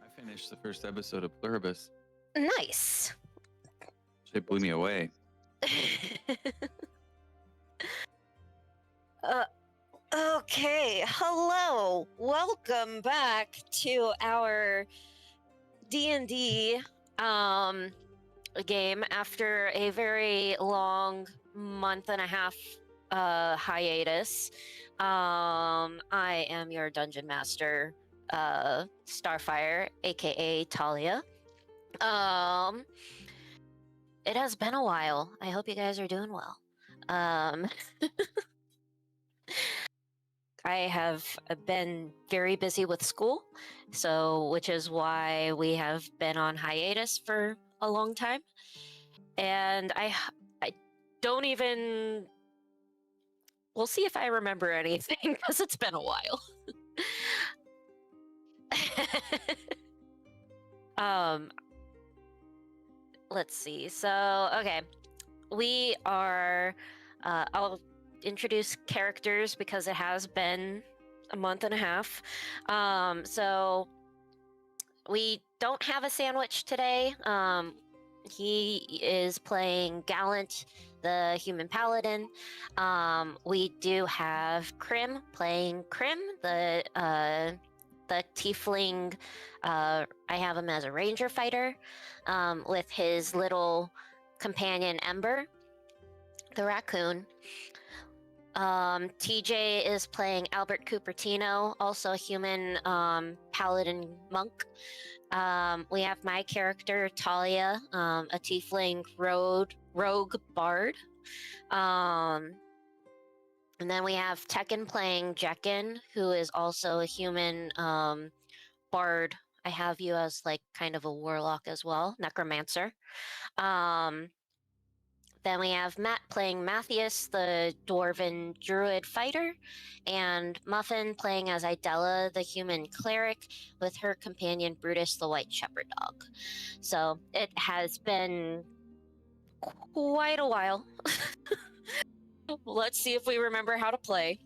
I finished the first episode of Pluribus. Nice. It blew me away. Okay, hello. Welcome back to our D&D game after a very long month and a half hiatus. I am your dungeon master, Starfire, aka Talia. It has been a while. I hope you guys are doing well. I have been very busy with school, which is why we have been on hiatus for a long time. And I don't even. We'll see if I remember anything because it's been a while. Let's see. So, okay, we are. I'll introduce characters because it has been a month and a half. So we don't have a sandwich today. he is playing Gallant, the human paladin. We do have Krim playing Krim, the tiefling. I have him as a ranger fighter, with his little companion Ember, the raccoon. TJ is playing Albert Cupertino, also a human paladin monk. We have my character Talia, a tiefling rogue bard. And then we have Tekken playing Jekken, who is also a human bard. I have you as like kind of a warlock as well, necromancer. Then we have Matt playing Matthias, the dwarven druid fighter, and Muffin playing as Idella, the human cleric, with her companion Brutus, the white shepherd dog. So it has been quite a while. Let's see if we remember how to play.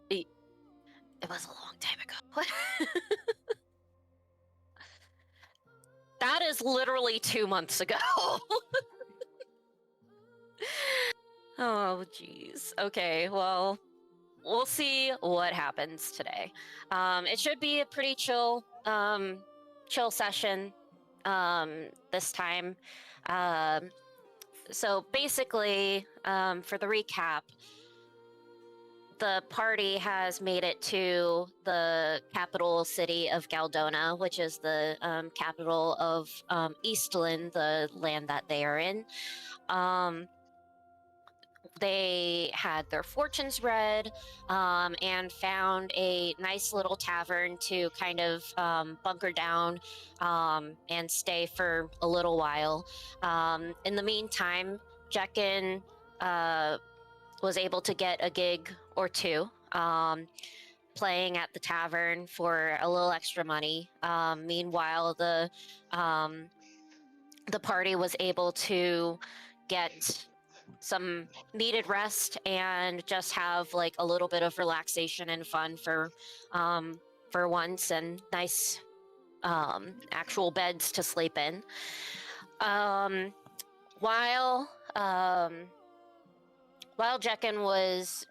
It was a long time ago. That is literally 2 months ago. Oh, geez. Okay, well, we'll see what happens today. It should be a pretty chill session this time. So basically, for the recap, the party has made it to the capital city of Galdona, which is the capital of Eastland, the land that they are in. They had their fortunes read and found a nice little tavern to kind of bunker down and stay for a little while. In the meantime, Jekken was able to get a gig or two playing at the tavern for a little extra money. Meanwhile, the party was able to get some needed rest and just have like a little bit of relaxation and fun for once, and nice actual beds to sleep in. While Jekken was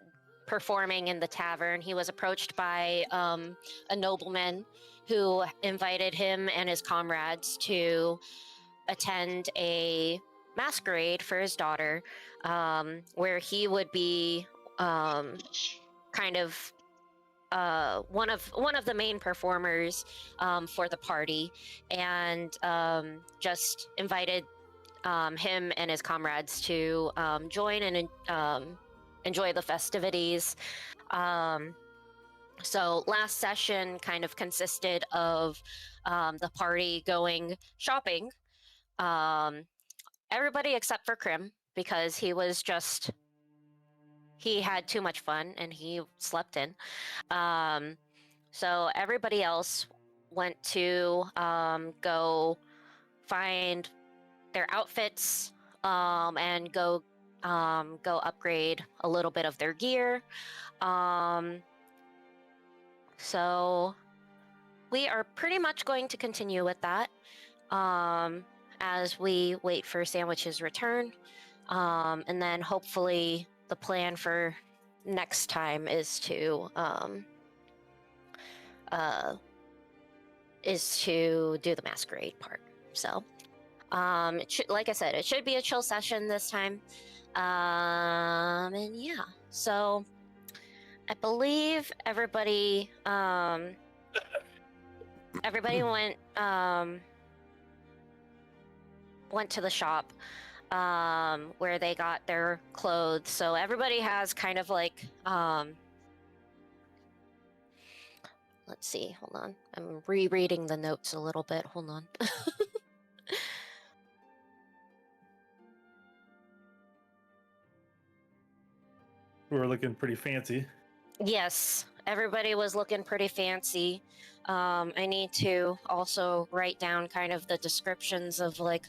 performing in the tavern, he was approached by a nobleman who invited him and his comrades to attend a masquerade for his daughter, where he would be kind of one of the main performers for the party, and just invited him and his comrades to join and enjoy the festivities. So last session kind of consisted of the party going shopping. Everybody except for Krim, because he had too much fun and he slept in. So everybody else went to go find their outfits and go upgrade a little bit of their gear. So we are pretty much going to continue with that as we wait for Sandwich's return. And then hopefully the plan for next time is to do the masquerade part. So like I said, it should be a chill session this time. And yeah, so I believe everybody went to the shop where they got their clothes. So everybody has kind of like let's see, hold on. I'm rereading the notes a little bit. Hold on. We were looking pretty fancy. Yes, everybody was looking pretty fancy. I need to also write down kind of the descriptions of like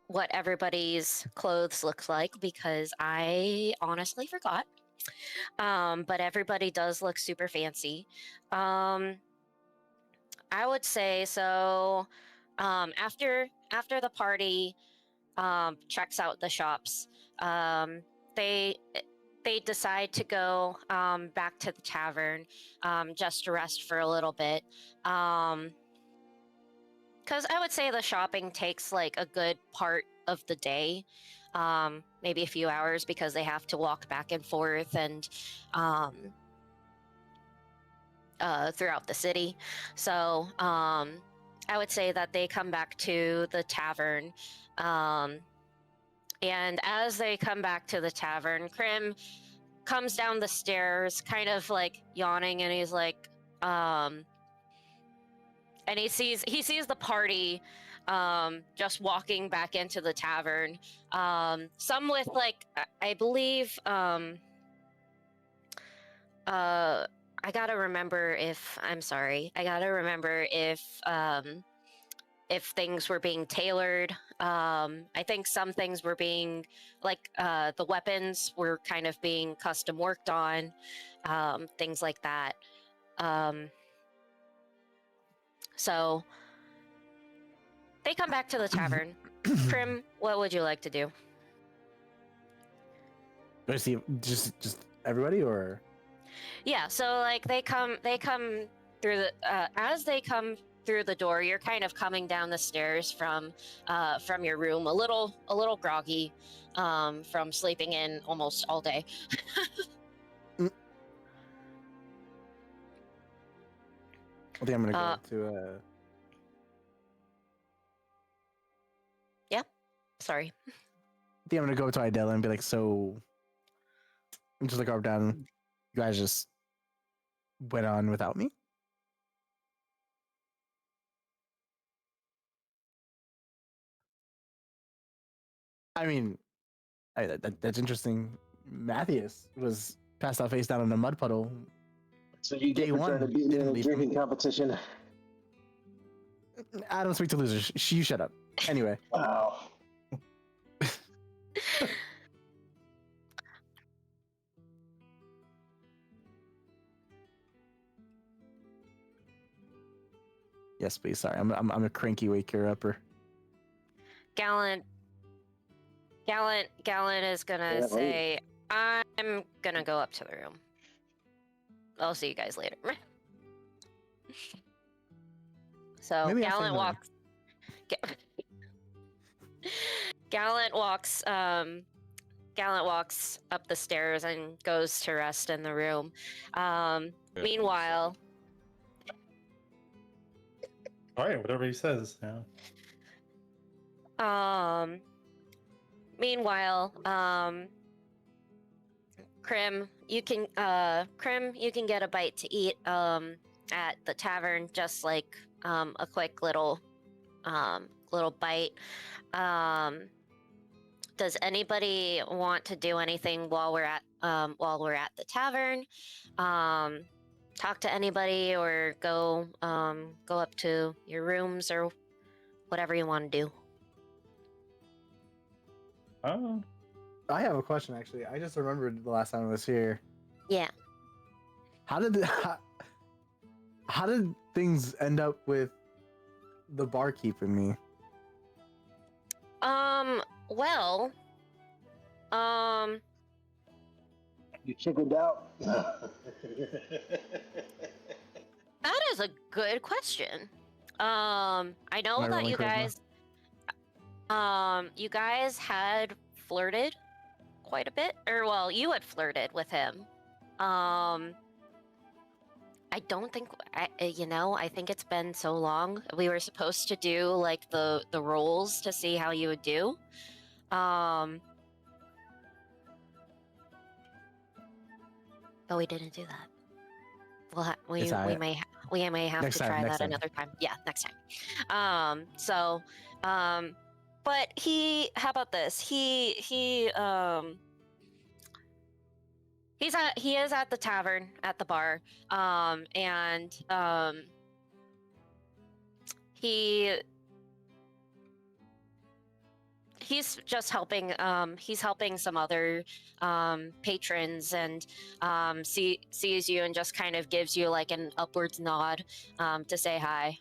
what everybody's clothes looks like, because I honestly forgot. But everybody does look super fancy. I would say so. After the party checks out the shops, they they decide to go back to the tavern just to rest for a little bit. Because I would say the shopping takes like a good part of the day, maybe a few hours because they have to walk back and forth and um, throughout the city. So I would say that they come back to the tavern. And as they come back to the tavern, Krim comes down the stairs, kind of like yawning, and he's like, and he sees the party just walking back into the tavern. Some with like I believe I gotta remember if I'm sorry. I gotta remember if things were being tailored. I think some things were being like the weapons were kind of being custom worked on, things like that. So they come back to the tavern. Prim, what would you like to do? I see. Just everybody, or Yeah, so like they come through the as they come through the door, you're kind of coming down the stairs from your room, a little groggy from sleeping in almost all day. I think I'm gonna go to. Yeah, sorry. I think I'm gonna go to Idella and be like, so. I'm just like up down. You guys just went on without me. I mean, that's interesting. Matthias was passed out face down in a mud puddle. So you Day get for trying to one, beat me in didn't a leave drinking competition. I don't speak to losers. You shut up. Anyway. Wow. Yes, please. Sorry, I'm a cranky waker upper. Gallant is gonna Yeah, say, I'm gonna go up to the room. I'll see you guys later. So Maybe I'll say Gallant no. walks. Gallant walks. Gallant walks up the stairs and goes to rest in the room. Meanwhile, All right, whatever he says. Yeah. meanwhile, Krim, you can get a bite to eat at the tavern, just like a quick little bite. Does anybody want to do anything while we're at the tavern? Talk to anybody or go up to your rooms or whatever you want to do. Oh, I have a question actually. I just remembered the last time I was here. Yeah. How did things end up with the barkeep and me? Well, You chickened out. that is a good question. I know Am I that rolling you guys had flirted quite a bit, or well, you had flirted with him. I don't think I think it's been so long. We were supposed to do like the rolls to see how you would do. But we didn't do that. We may have to try that another time. Yeah, next time. But how about this? He is at the tavern, at the bar, and he he's just helping. He's helping some other patrons, and sees you and just kind of gives you like an upwards nod to say hi.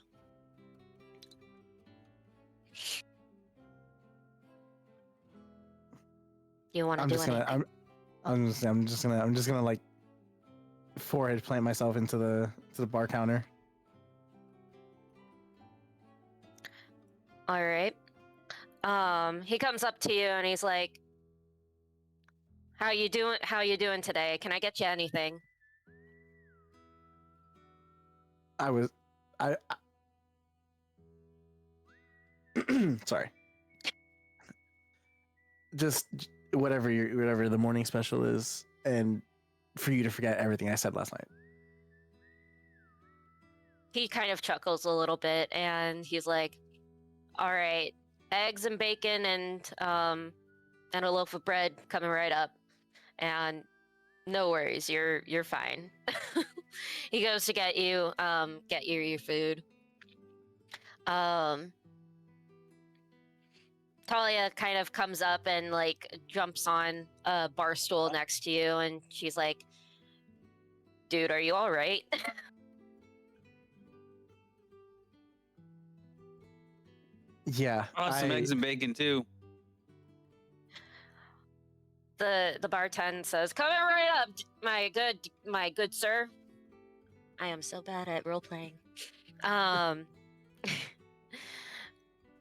You want to I'm do just anything? gonna. I'm just gonna like forehead plant myself into the bar counter. All right. He comes up to you and he's like, "How you doing? How you doing today? Can I get you anything?" I sorry. Just whatever the morning special is, and for you to forget everything I said last night. He kind of chuckles a little bit and he's like, "All right, eggs and bacon and a loaf of bread coming right up, and no worries, you're fine." He goes to get you your food. Talia kind of comes up and like jumps on a bar stool next to you, and she's like, "Dude, are you all right?" Yeah. Oh, some eggs and bacon too. The bartender says, "Coming right up, my good sir." I am so bad at role playing. Um,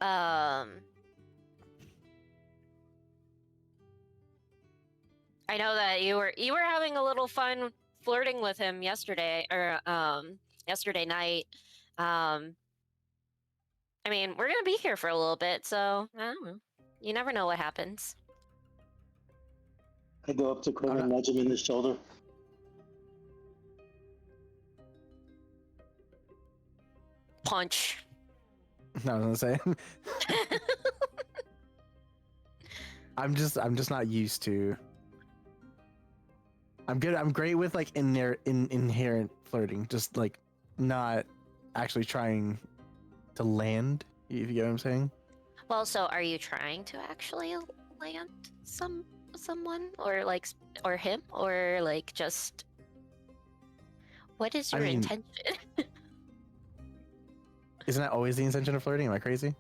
I know that you were having a little fun flirting with him yesterday, or yesterday night. I mean, we're gonna be here for a little bit, so I don't know. You never know what happens. I go up to Quinn and nudge him in the shoulder. Punch. No, I was gonna say. I'm just not used to. I'm good. I'm great with like inherent flirting, just like not actually trying to land. If you get what I'm saying. Well, so are you trying to actually land someone, or like or him, or like just what is I your mean- intention? Isn't that always the intention of flirting? Am I crazy?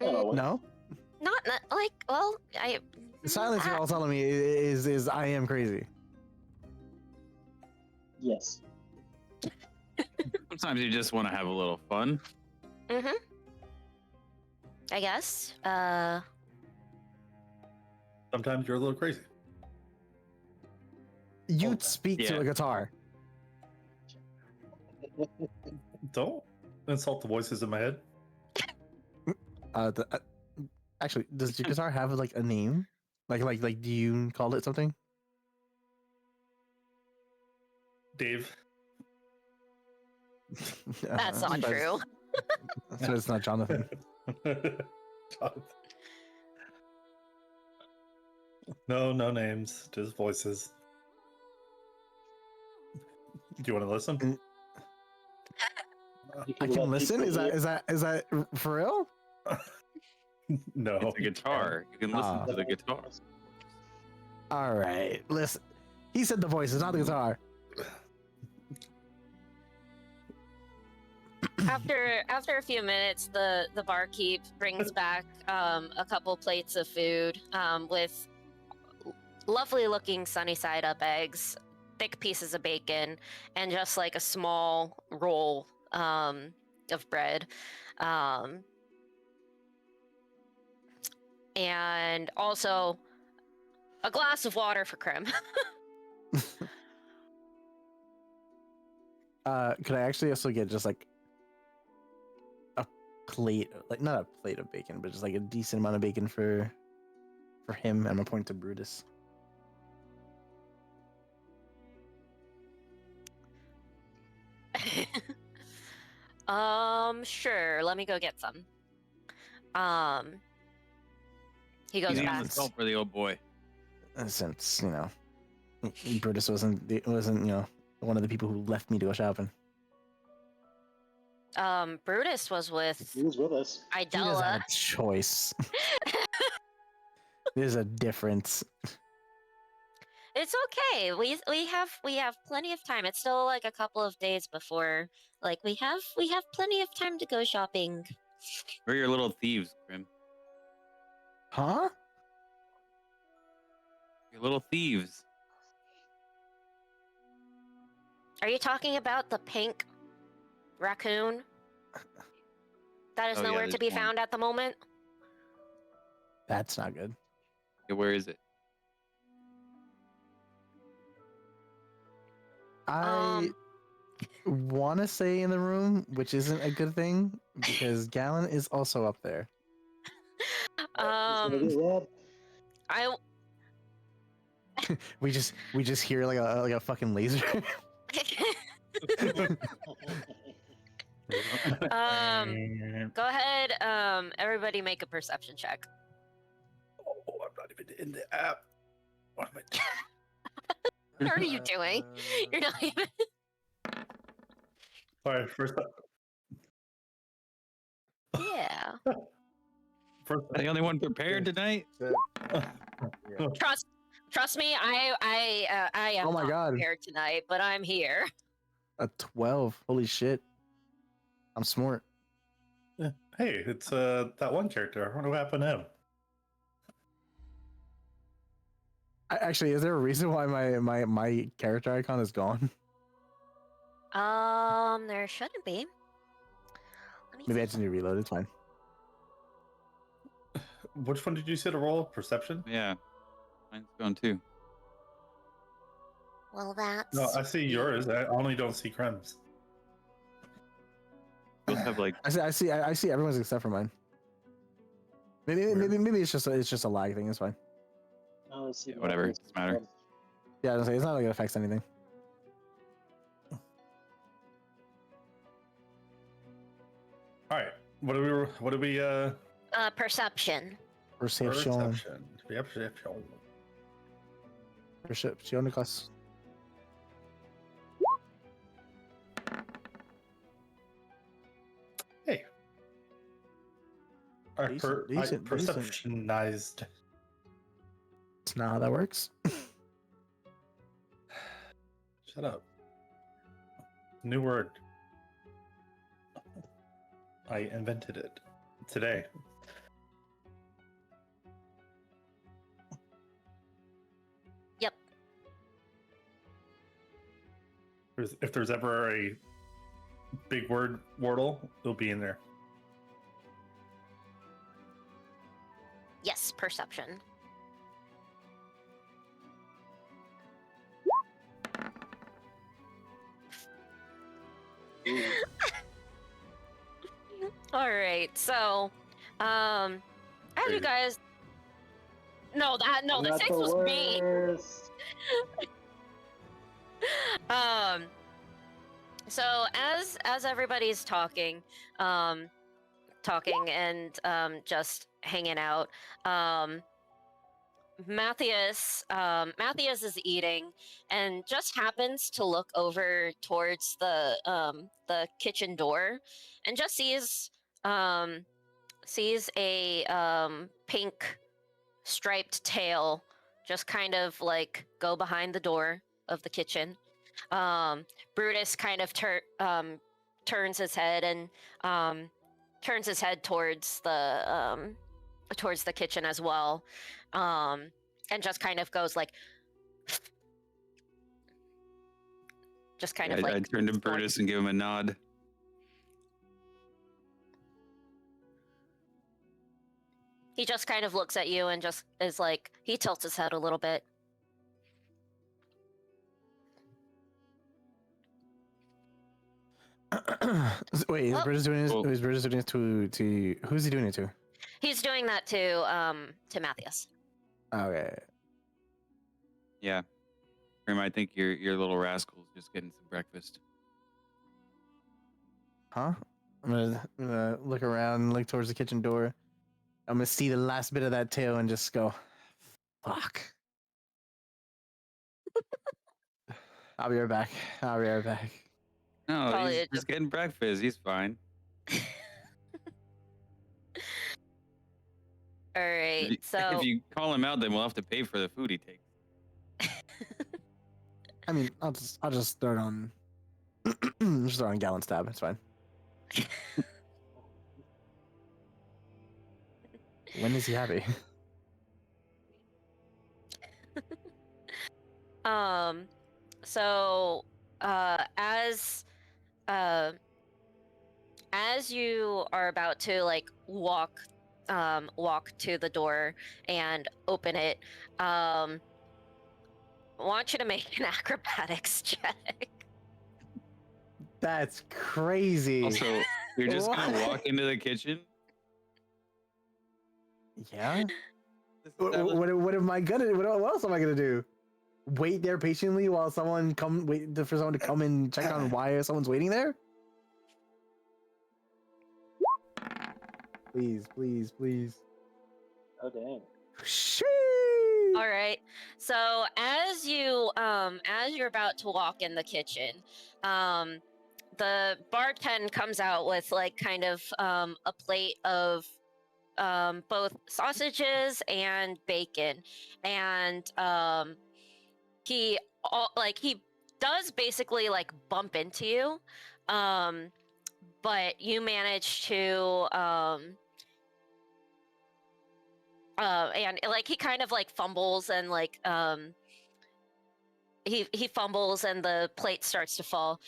Oh, No. Not like, well, The silence you're all telling me is I am crazy. yes. Sometimes you just want to have a little fun. Mm-hmm. I guess. Sometimes you're a little crazy. You'd speak to yeah. a guitar. Don't insult the voices in my head. Actually, does your guitar have like a name? Like, do you call it something? Dave. That's not But- true. So it's not Jonathan. No names, just voices. Do you want to listen? You I let can listen. people Is hear. that for real? No. It's a guitar. You can listen Ah. to the guitar. All right, listen. He said the voices, not the guitar. After a few minutes, the barkeep brings back a couple plates of food with lovely looking sunny side up eggs, thick pieces of bacon, and just like a small roll of bread. And also a glass of water for Krim. Could I actually also get just like a plate, like not a plate of bacon, but just like a decent amount of bacon for him? I'm gonna point to Brutus. Sure. Let me go get some. He goes Easy on back. the salt for the old boy. Since Brutus wasn't one of the people who left me to go shopping. Brutus was with He was with us. He doesn't Idella. have a choice. There's a difference. It's okay. We have plenty of time. It's still like a couple of days before. Like we have plenty of time to go shopping. We're your little thieves, Grim. Huh? Your little thieves. Are you talking about the pink raccoon that is Oh, yeah, nowhere to there's be one. found at the moment? That's not good. Yeah, where is it? I want to say in the room, which isn't a good thing because Gallon is also up there. He's gonna get robbed. I We just hear like a fucking laser. go ahead. Everybody make a perception check. Oh, I'm not even in the app. What am I doing? What are you doing? You're not even. All right, first up. Yeah. First Am I the only one prepared tonight? Trust me. I am Oh my not God. prepared tonight, but I'm here. A 12. Holy shit. I'm smart. Hey, it's that one character. I wonder what happened to him. Actually, is there a reason why my character icon is gone? There shouldn't be. Let me Maybe I see just need to reload. It's fine. Which one did you say to roll? Perception? Yeah. Mine's gone too. Well, that's. No, I see yours. I only don't see Krem's. You'll have like I see everyone's except for mine. Maybe it's just a lag thing. It's fine. Oh, let's see. whatever. Doesn't matter. Yeah, I was gonna say, it's not like it affects anything. All right. What do we Perception. Perception. Perception. Perception class. Hey. I Decent. perceptionized. That's not how that works. Shut up. New word. I invented it today. Yep. If there's ever a big word wordle, it'll be in there. Yes, perception. All right, so, as you Crazy. guys. No, the 6 was me. So as everybody's talking and just hanging out, Matthias is eating and just happens to look over towards the kitchen door and just sees a pink striped tail just kind of like go behind the door of the kitchen. Brutus kind of turns his head and turns his head towards the kitchen as well, and just kind of goes like, just kind of like. I turn to Brutus and give him a nod. He just kind of looks at you and just is like, he tilts his head a little bit. Wait, is Oh. Brutus doing this? Cool. Is Brutus doing it to who's he doing it to? He's doing that to Matthias. Okay. Yeah. Grim, I think your little rascal's just getting some breakfast. Huh? I'm gonna look around, look towards the kitchen door. I'm gonna see the last bit of that tail and just go, fuck. I'll be right back. No, Probably he's just- just getting breakfast. He's fine. All right, If so you call him out, then we'll have to pay for the food he takes. I mean, I'll just throw it on. Just throw it on Gallon's tab. It's fine. When is he happy? So as you are about to like walk to the door and open it, I want you to make an acrobatics check. That's crazy. Also, you're just gonna What? walk into the kitchen. Yeah. What am I gonna? What else am I gonna do? Wait there patiently while someone wait for someone to come and check on why someone's waiting there? Please, please, please. Oh dang. Sheesh. All right. So as you're about to walk in the kitchen, the bartend comes out with like kind of a plate of both sausages and bacon, and he he does basically like bump into you, but you manage to and like he kind of like fumbles and like he fumbles and the plate starts to fall,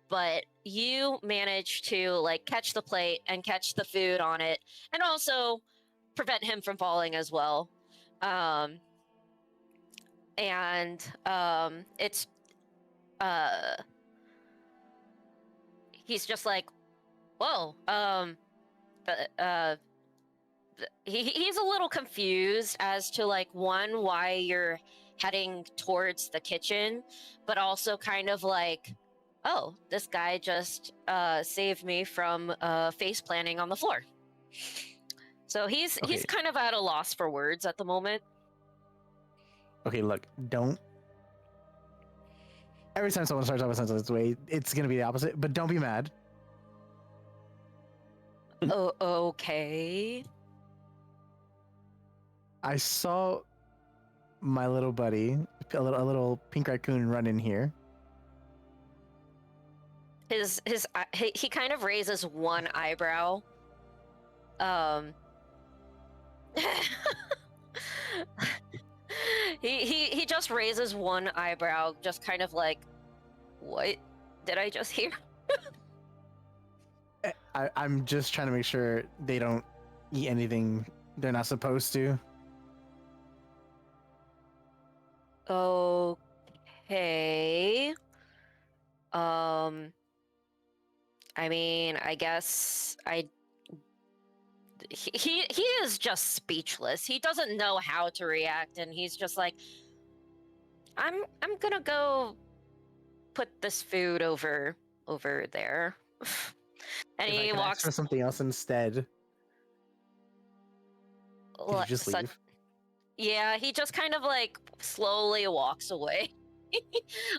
but you manage to like catch the plate and catch the food on it and also prevent him from falling as well. It's he's just like, whoa, he's a little confused as to like one, why you're heading towards the kitchen, but also kind of like, oh, this guy just saved me from face planting on the floor. So he's Okay. kind of at a loss for words at the moment. Okay, look, don't. Every time someone starts off a sentence this way, it's gonna be the opposite. But don't be mad. Oh, okay. I saw my little buddy, a little pink raccoon, run in here. He kind of raises one eyebrow. He just raises one eyebrow, just kind of like, what did I just hear? I'm just trying to make sure they don't eat anything they're not supposed to. Okay. I mean, I guess he is just speechless. He doesn't know how to react, and he's just like, I'm gonna go put this food over there. And If I he can ask walks for something else instead. Did you just leave? Yeah, he just kind of like slowly walks away.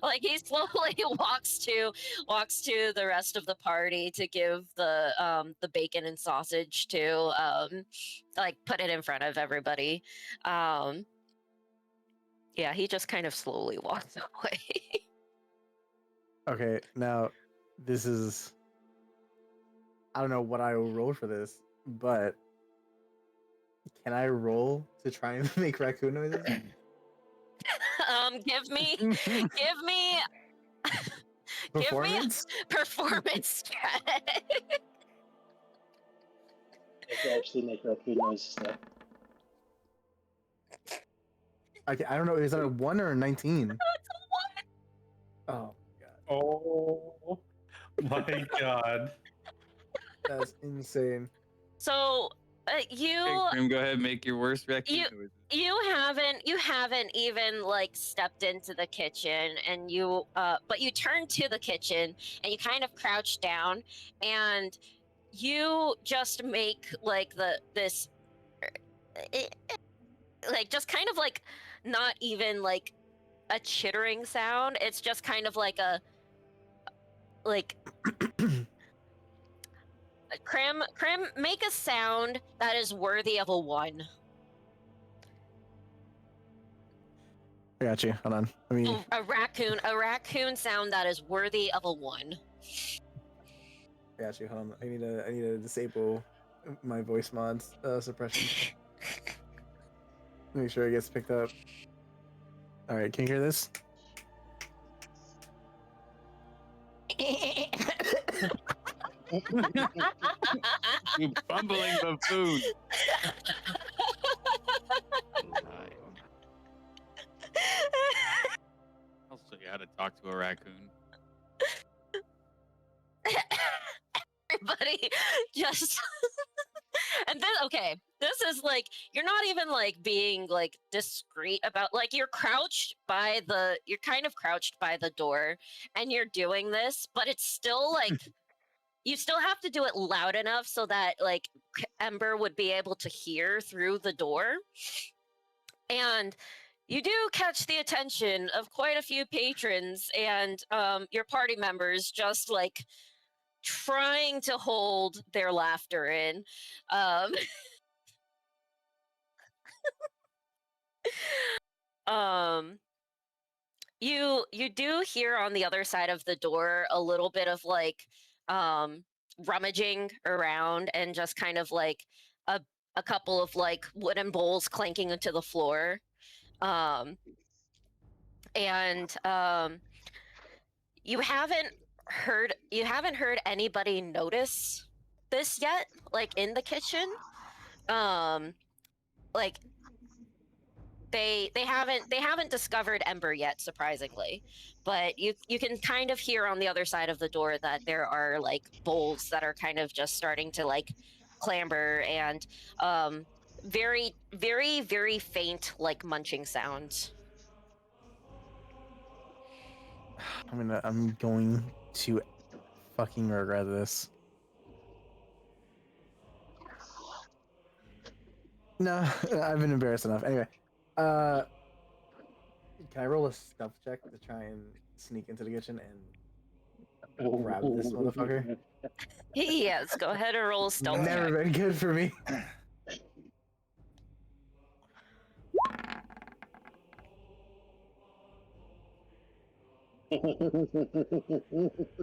Like he slowly walks to the rest of the party to give the bacon and sausage to like put it in front of everybody. Yeah, he just kind of slowly walks away. Okay, now this is. I don't know what I will roll for this, but can I roll to try and make raccoon noises? Give me Performance? performance check. If you actually make raccoon noises though. Okay, I don't know. Is that a 1 or a 19? Oh, God. Oh my god. That's insane. So you Hey, Grim, go ahead and make your worst raccoon You- noises. you haven't even like stepped into the kitchen, and you but you turn to the kitchen and you kind of crouch down and you just make like this like just kind of like not even like a chittering sound. It's just kind of like a like Krim, make a sound that is worthy of a 1. I got you. Hold on. Let me. A raccoon sound that is worthy of a 1. I got you. Hold on. I need to disable my voice mods suppression. Make sure it gets picked up. All right. Can you hear this? You bumbling buffoon. I'll show you how to talk to a raccoon. Everybody just and then okay, this is like you're not even like being like discreet about like you're kind of crouched by the door and you're doing this, but it's still like you still have to do it loud enough so that like Ember would be able to hear through the door. And you do catch the attention of quite a few patrons and your party members just like trying to hold their laughter in. Um, you do hear on the other side of the door a little bit of like rummaging around and just kind of like a couple of like wooden bowls clanking into the floor. And you haven't heard anybody notice this yet, like in the kitchen. Like they haven't discovered Ember yet, surprisingly, but you can kind of hear on the other side of the door that there are like bowls that are kind of just starting to like clamber and very very very faint like munching sounds. I'm going to fucking regret this. No, I've been embarrassed enough. Anyway, can I roll a stealth check to try and sneak into the kitchen and grab this motherfucker? Yes, go ahead and roll a stealth check. Never been good for me.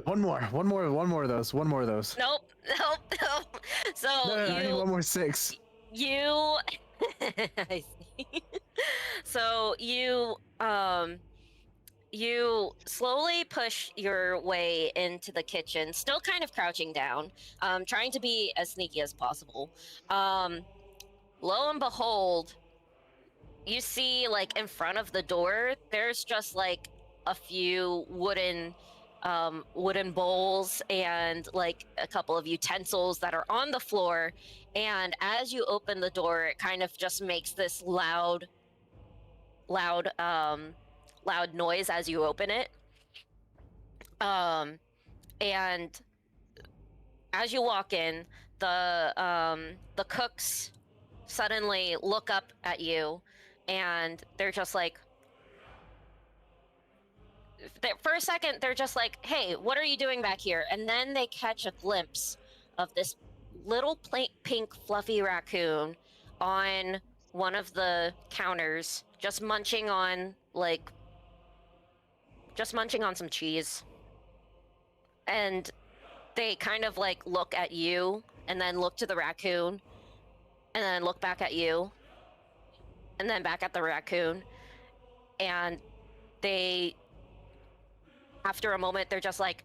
One more of those. Nope. So No, I need one more 6. You I see. So you slowly push your way into the kitchen, still kind of crouching down, trying to be as sneaky as possible. Lo and behold, you see like in front of the door, there's just like a few wooden bowls and like a couple of utensils that are on the floor. And as you open the door, it kind of just makes this loud noise as you open it. And as you walk in, the cooks suddenly look up at you, and they're just like, for a second, they're just like, "Hey, what are you doing back here?" And then they catch a glimpse of this little pink fluffy raccoon on one of the counters, just munching on some cheese. And they kind of like look at you and then look to the raccoon and then look back at you and then back at the raccoon. And they, after a moment, they're just like,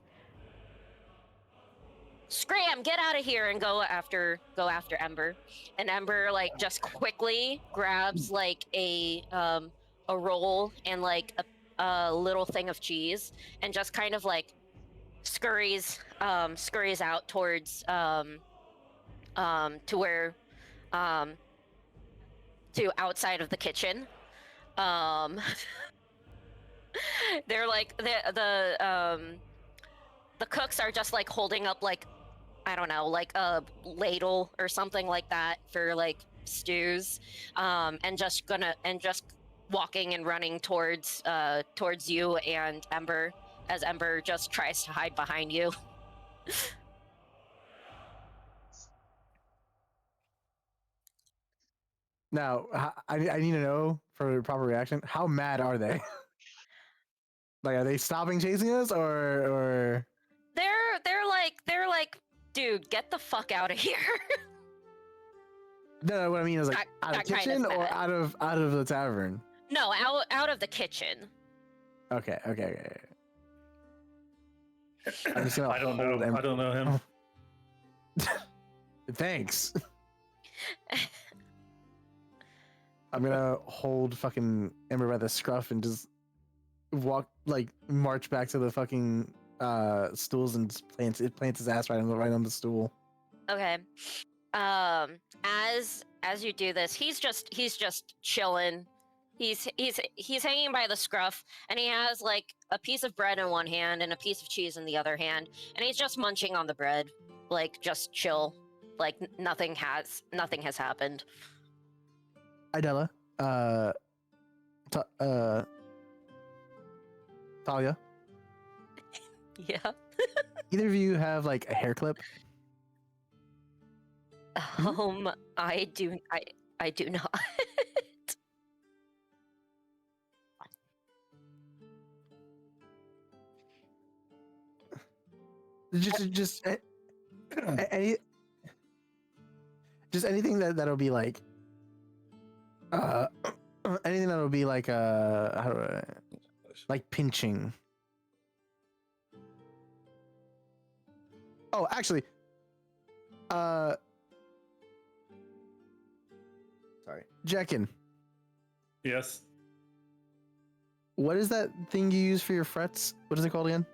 "Scram, get out of here," and go after Ember. And Ember like just quickly grabs like a roll and like a little thing of cheese and just kind of like scurries out towards to where to outside of the kitchen. They're like the cooks are just like holding up like, I don't know, like a ladle or something like that for like stews, and just walking and running towards you and Ember as Ember just tries to hide behind you. Now, I need to know for a proper reaction. How mad are they? Like, are they stopping chasing us, or? They're like, dude, get the fuck out of here. No, what I mean is like out of the that kind of kitchen or mad. out of the tavern. No, out of the kitchen. Okay. I'm just gonna I don't hold know. I don't know him. Thanks. I'm gonna hold fucking Ember by the scruff and just march back to the fucking stools and just plants his ass right on the stool. Okay. As you do this, he's just chilling. He's hanging by the scruff, and he has like a piece of bread in one hand and a piece of cheese in the other hand, and he's just munching on the bread, like just chill, like nothing has happened. Idella, Talia, Yeah. either of you have like a hair clip? I do not. Just any, just anything that'll be like, anything that'll be like how do I, like pinching. Oh, actually, sorry, Jackin. Yes. What is that thing you use for your frets? What is it called again?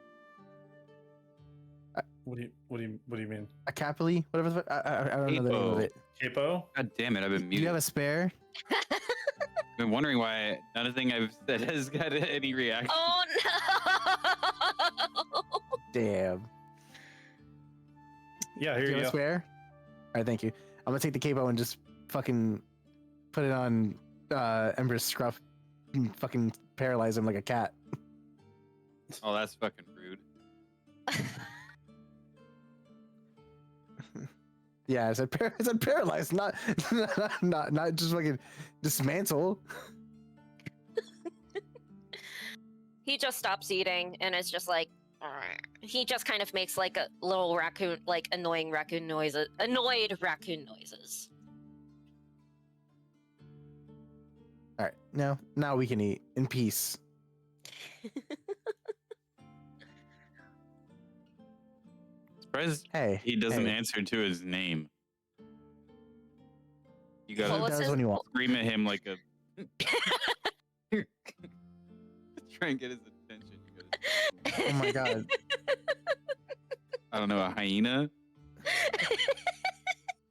What do you mean? A capili? Whatever. I don't know the name of it. Capo? God damn it! I've been Do muted. you have a spare? I've been wondering why nothing I've said has got any reaction. Oh no! Damn. Yeah, Do here you you have a go. spare? All right, thank you. I'm gonna take the capo and just fucking put it on Ember's scruff and fucking paralyze him like a cat. Oh, that's fucking rude. Yeah, I said paralyzed, not not just fucking dismantle. He just stops eating and it's just like he just kind of makes like a little raccoon, like annoyed raccoon noises. All right, now we can eat in peace. Surprised Hey, he doesn't hey. answer to his name. You What gotta was does his- when you want. scream at him like a. Try and get his attention. You gotta, Oh my god. I don't know, a hyena.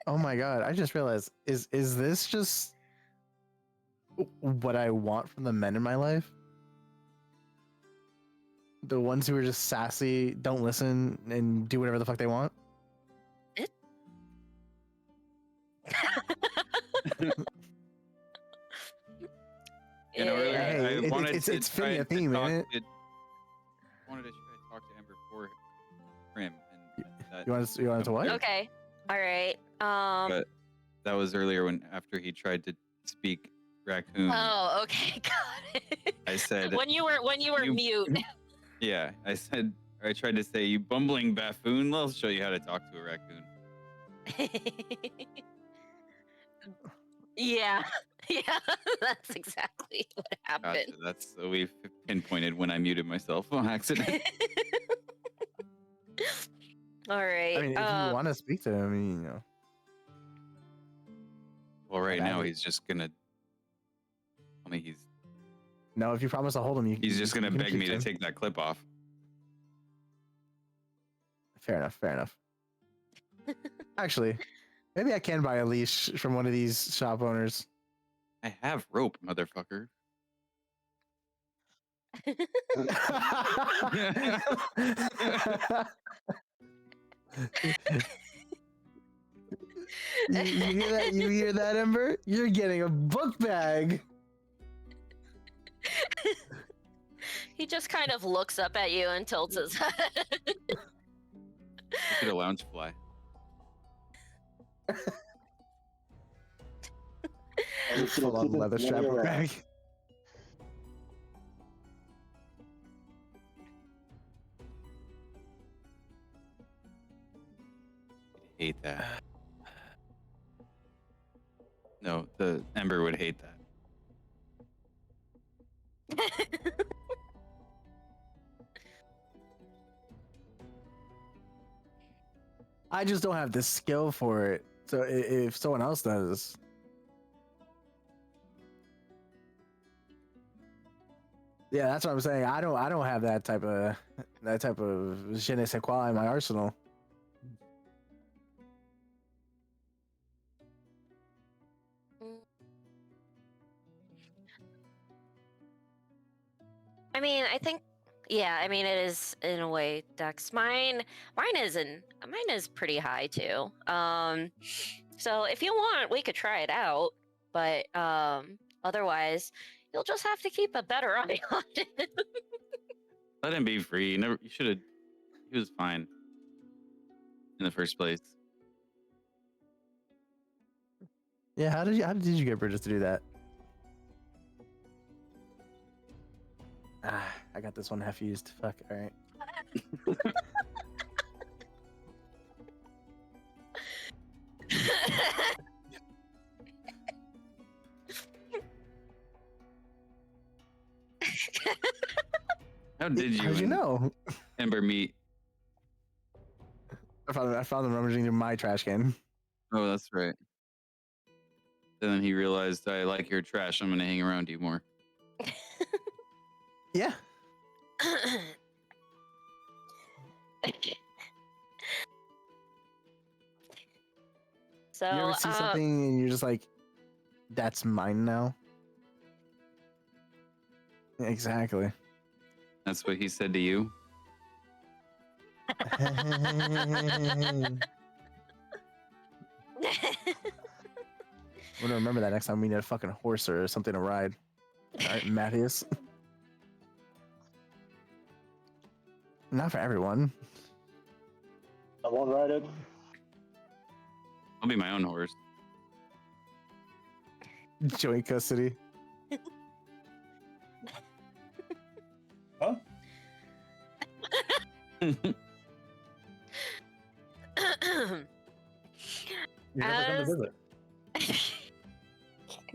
Oh my god. I just realized is this just what I want from the men in my life? The ones who are just sassy, don't listen, and do whatever the fuck they want? You know, earlier Hey, I wanted to it's try fitting a to theme, talk ain't it? I wanted to try to talk to Ember for him, and that, You want to what? Okay. All right. but that was earlier when after he tried to speak raccoon. Oh, okay. Got it. I said, when you were you- mute. yeah, I tried to say, you bumbling buffoon. I'll show you how to talk to a raccoon. Yeah. Yeah. That's exactly what happened. Gotcha. That's we've pinpointed when I muted myself on accident. All right. I mean, if you want to speak to him, I mean, you know. Well, right That now is- he's just gonna. I mean, he's No, if you promise to hold him, he's just gonna you can beg speak me to him. take that clip off. Fair enough. Actually, maybe I can buy a leash from one of these shop owners. I have rope, motherfucker. You hear that, Ember? You're getting a book bag. He just kind of looks up at you and tilts his head. Look at a lounge fly. Full on leather strap bag. Hate that. No, the Ember would hate that. I just don't have the skill for it. So if someone else does, yeah, that's what I'm saying. I don't have that type of je ne sais quoi in my arsenal. I mean, I think, yeah. I mean, it is in a way Dex. Mine is pretty high too. So if you want, we could try it out. But otherwise, you'll just have to keep a better eye on it. Let him be free. You should have. He was fine in the first place. Yeah, how did you get Bridges to do that? Ah, I got this one half used. Fuck. All right. How did you? How'd you and know? Ember meet? I found them rummaging through my trash can. Oh, that's right. And then he realized, I like your trash. I'm gonna hang around you more. Yeah. So, You ever see something and you're just like, that's mine now? Exactly. That's what he said to you. I'm gonna remember that next time we need a fucking horse or something to ride. All right, Matthias. Not for everyone. I won't ride it. I'll be my own horse. Joint custody. Huh? You never come to As- visit.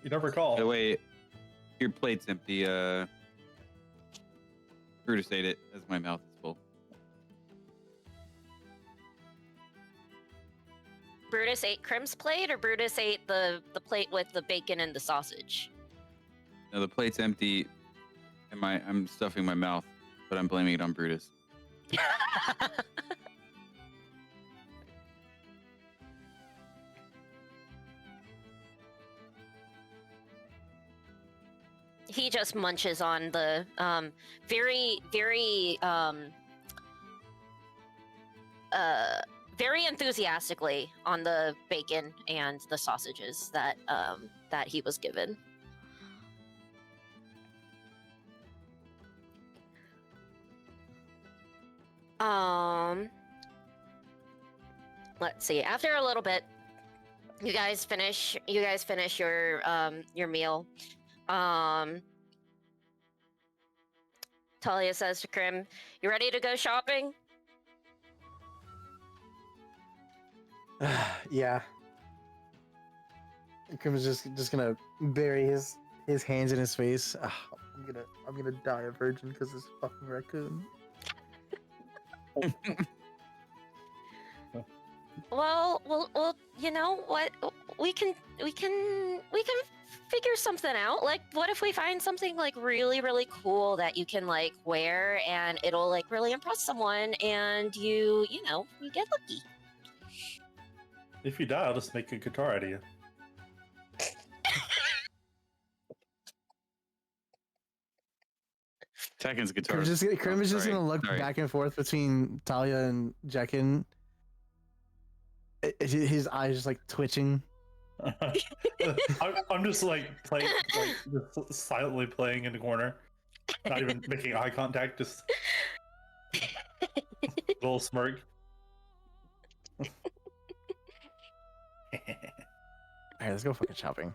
You never call. By the way, your plate's empty. Brutus ate it as my mouth is full. Brutus ate Crim's plate, or Brutus ate the plate with the bacon and the sausage? No, the plate's empty, and I'm stuffing my mouth, but I'm blaming it on Brutus. He just munches on the very enthusiastically on the bacon and the sausages that that he was given. Let's see. After a little bit, you guys finish your meal. Talia says to Crim, "You ready to go shopping?" Yeah. Crim's just gonna bury his hands in his face. I'm gonna die a virgin because this fucking raccoon. Well, you know what? We can figure something out. Like, what if we find something like really, really cool that you can like wear and it'll like really impress someone, and you get lucky. If you die, I'll just make a guitar out of you. Tekken's guitar. Crim is just sorry, gonna look sorry. back and forth between Talia and Jekin. His eyes just like twitching. I'm just like playing, like just silently playing in the corner. Not even making eye contact, just little smirk. All right, let's go fucking shopping.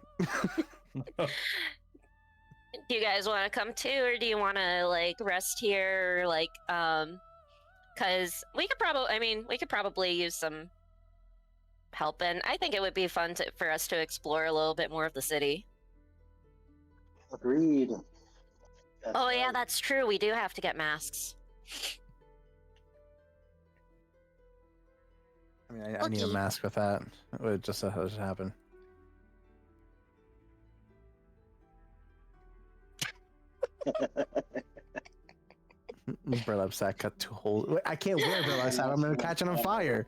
Do you guys want to come too, or do you want to like rest here, or, like because we could probably use some help, and I think it would be fun for us to explore a little bit more of the city. Agreed. Oh yeah, that's true. We do have to get masks. I mean, I need a Okay. mask with that. It just happened. Burlap sack cut 2 holes. Wait, I can't wear burlap sack. I'm gonna catch it on fire.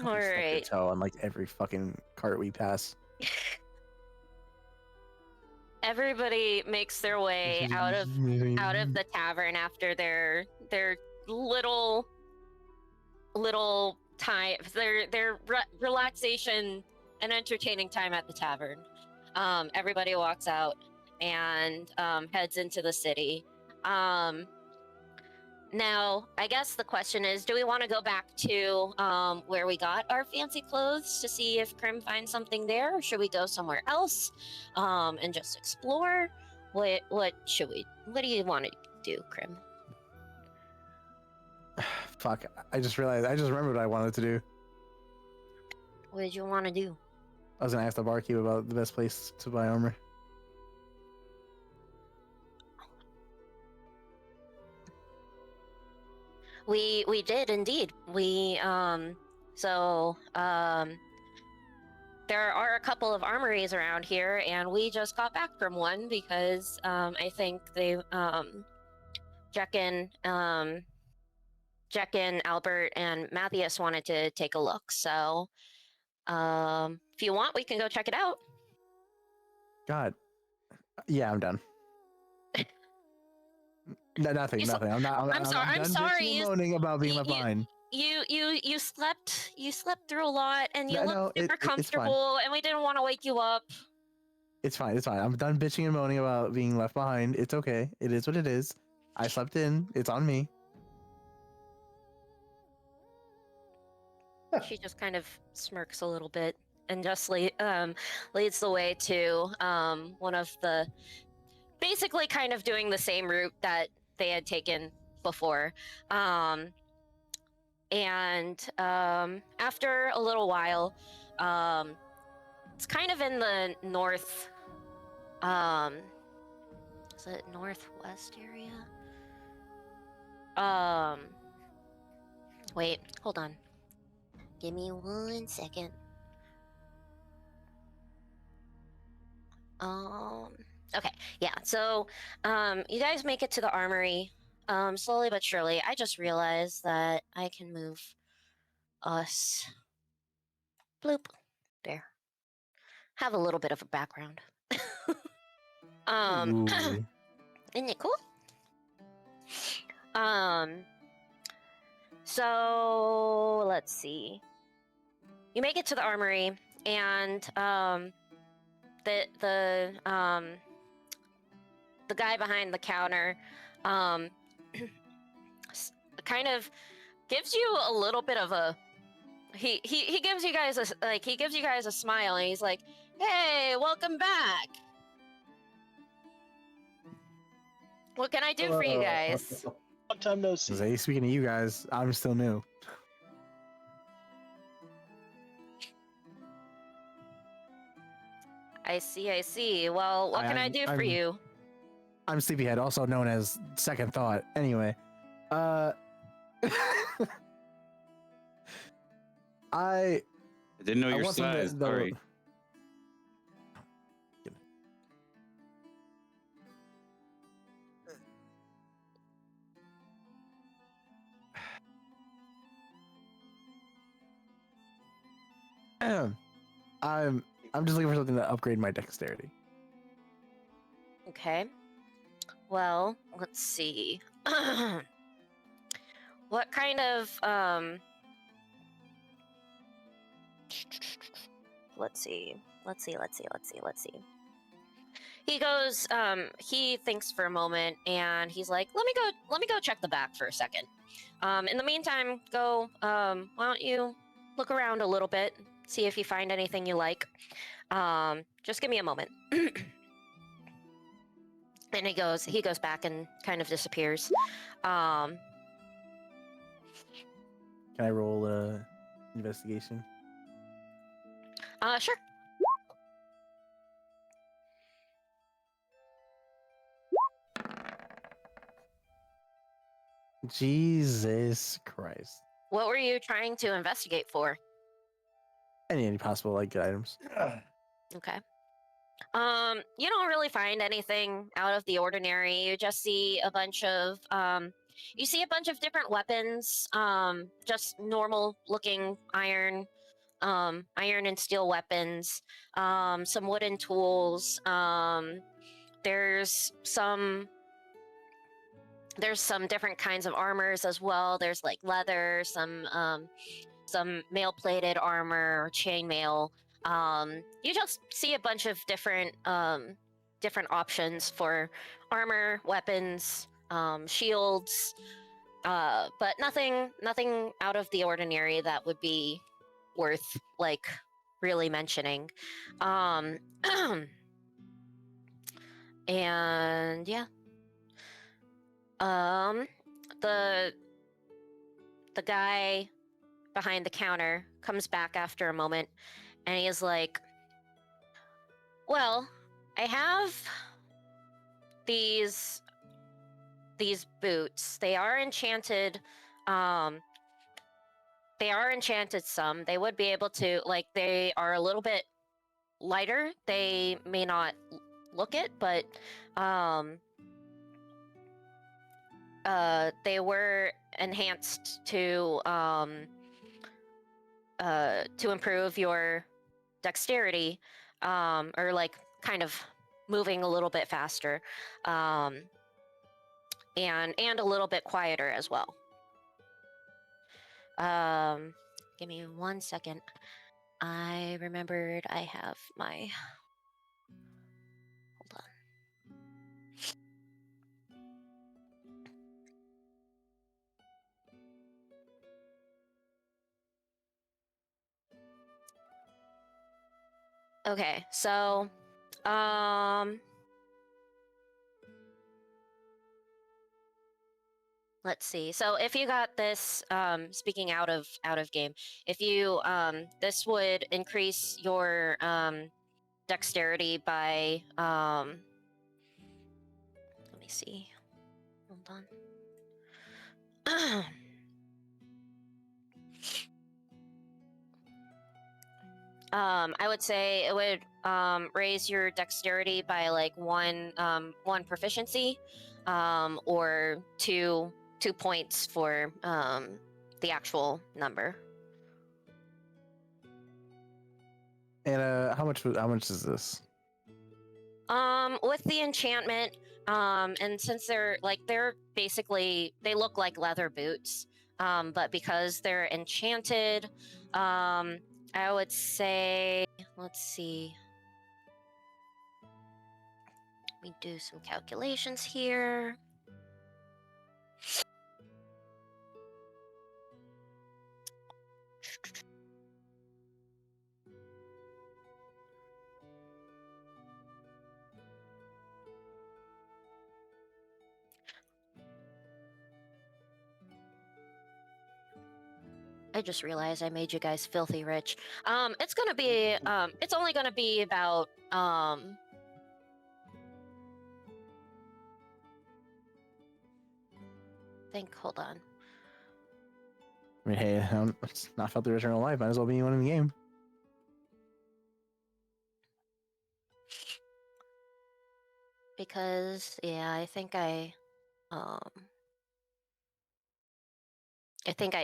All You stub your right. toe on like every fucking cart we pass. Everybody makes their way out of the tavern after their little time, their relaxation and entertaining time at the tavern. Everybody walks out and heads into the city. Now, I guess the question is, do we want to go back to where we got our fancy clothes to see if Krim finds something there, or should we go somewhere else and just explore? What should we? What do you want to do, Krim? Fuck! I just realized. I just remembered what I wanted to do. What did you want to do? I was gonna ask the barkeep about the best place to buy armor. We did indeed. There are a couple of armories around here, and we just got back from one because I think they Jekin, Albert, and Matthias wanted to take a look. So if you want, we can go check it out. God. Yeah, I'm done. No, nothing. I'm not. I'm sorry. I'm done sorry. bitching and moaning about being left behind. You slept through a lot, and you No, looked super it's fine. comfortable, and we didn't want to wake you up. It's fine. It's fine. I'm done bitching and moaning about being left behind. It's okay. It is what it is. I slept in. It's on me. She just kind of smirks a little bit and just leads the way to one of the, basically kind of doing the same route that they had taken before. After a little while, it's kind of in the north, is it northwest area? Wait, hold on. Give me 1 second. Okay, yeah, so you guys make it to the armory slowly but surely. I just realized that I can move us. Bloop. There. Have a little bit of a background. Ooh. Isn't it cool? So let's see. You make it to the armory, and the guy behind the counter kind of gives you a little bit of a he gives you guys a smile, and he's like, "Hey, welcome back. What can I do for you guys?" Long time no see. Zay, speaking of you guys, I'm still new. I see. Well, what can I do for you? I'm Sleepyhead, also known as Second Thought. Anyway, I didn't know your want some of size. Sorry. I'm just looking for something to upgrade my dexterity. Okay. Well, let's see. What kind of let's see. He goes, he thinks for a moment and he's like, let me go check the back for a second. In the meantime, why don't you look around a little bit, see if you find anything you like. Just give me a moment. And he goes back and kind of disappears. Can I roll investigation? Sure. Jesus Christ. What were you trying to investigate for? Any possible like items? Okay. You don't really find anything out of the ordinary. You just see a bunch of different weapons. Just normal looking iron and steel weapons. Some wooden tools. There's some different kinds of armors as well. There's like leather, some mail plated armor, or chainmail. You just see a bunch of different options for armor, weapons, shields, but nothing out of the ordinary that would be worth like really mentioning. And yeah. The guy behind the counter comes back after a moment and he is like, well, I have these boots. They are enchanted. Some. They would be able to, like, they are a little bit lighter. They may not look it, but they were enhanced to improve your dexterity, or like kind of moving a little bit faster, and a little bit quieter as well. Give me 1 second. I remembered I have my. Hold on. Okay, so, let's see. So if you got this, speaking out of game, if you, this would increase your dexterity by, let me see. Hold on. I would say it would raise your dexterity by like one proficiency, or two points for the actual number. And how much is this? With the enchantment, and since they're basically, they look like leather boots, but because they're enchanted, I would say, let's see. Let me do some calculations here. I just realized I made you guys filthy rich. It's gonna be, it's only gonna be about, hold on. I mean, hey, it's not felt the return of life. Might as well be one in the game. Because, yeah, I think I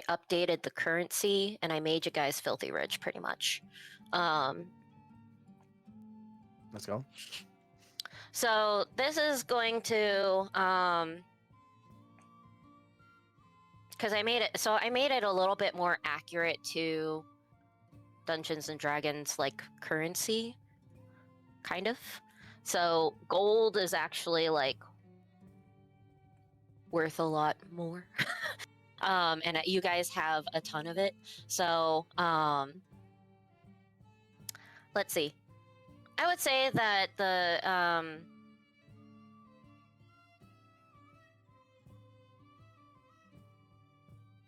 updated the currency and I made you guys filthy rich, pretty much. Let's go. So this is going to, because I made it a little bit more accurate to Dungeons and Dragons like currency, kind of. So gold is actually like worth a lot more. And you guys have a ton of it. So let's see. I would say that the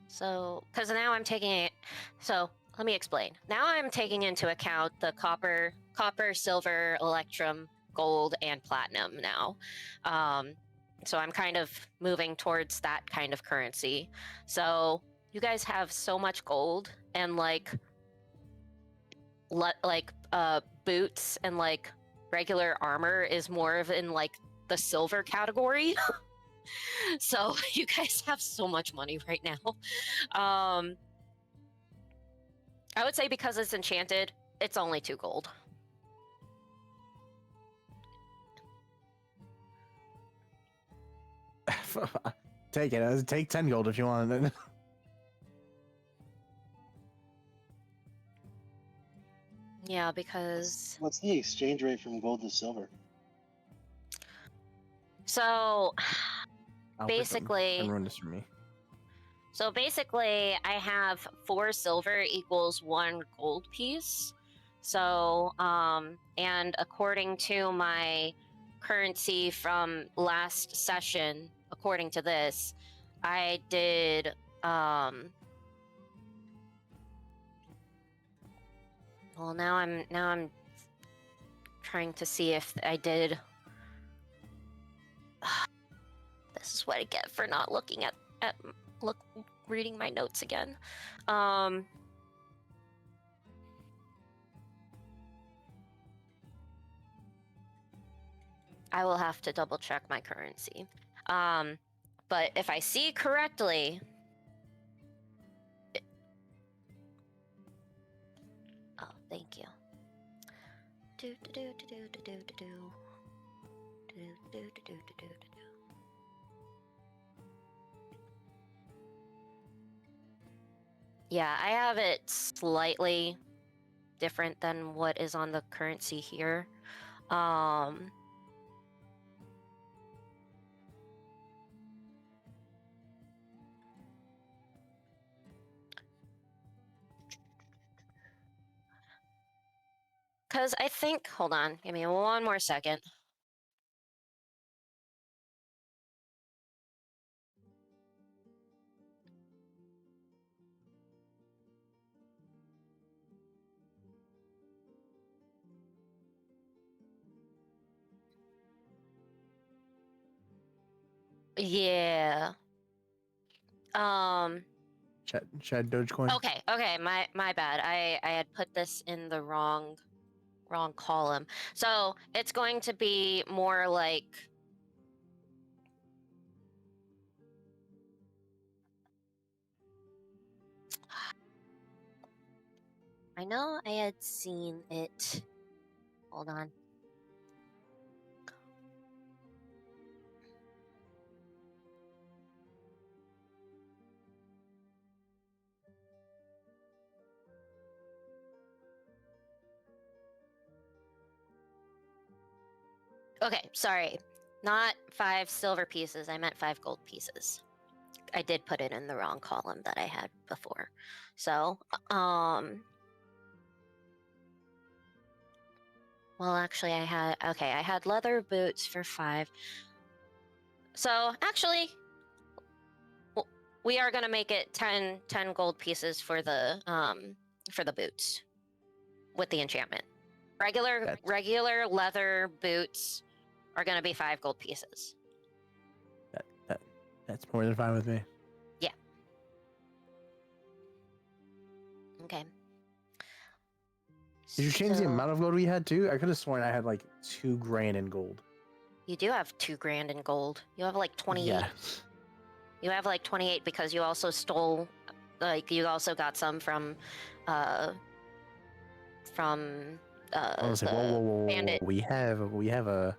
so because now I'm taking it. So let me explain. Now I'm taking into account the copper, silver, electrum, gold, and platinum now. So I'm kind of moving towards that kind of currency. So you guys have so much gold and like boots and like regular armor is more of in like the silver category. So you guys have so much money right now. I would say because it's enchanted, it's only 2 gold. Take it. Take 10 gold if you want it. Yeah, because What's the exchange rate from gold to silver? so basically, ruin this for me. so basically, I have 4 silver equals 1 gold piece. So, and according to my currency from last session, according to this, I did, well, now I'm trying to see if I did. This is what I get for not looking at reading my notes again. I will have to double check my currency. But if I see correctly, oh, thank you. Do do do do do do do do do do do do do do. Yeah, I have it slightly different than what is on the currency here. Because I think, hold on, give me one more second. Yeah. Chad Dogecoin. Okay, my bad. I had put this in the wrong column. So it's going to be more like I know I had seen it. Hold on. Okay, sorry. Not 5 silver pieces. I meant 5 gold pieces. I did put it in the wrong column that I had before. So, well, actually, I had leather boots for 5. So, actually, we are gonna make it 10 gold pieces for the boots with the enchantment. Regular leather boots are gonna be 5 gold pieces. That's more than fine with me. Yeah. Okay. Did you change the So, amount of gold we had too? I could have sworn I had like 2 grand in gold. You do have 2 grand in gold. You have like 28. Yeah. You have like 28 because you also stole, like you also got some from I was like, whoa. bandit. We have a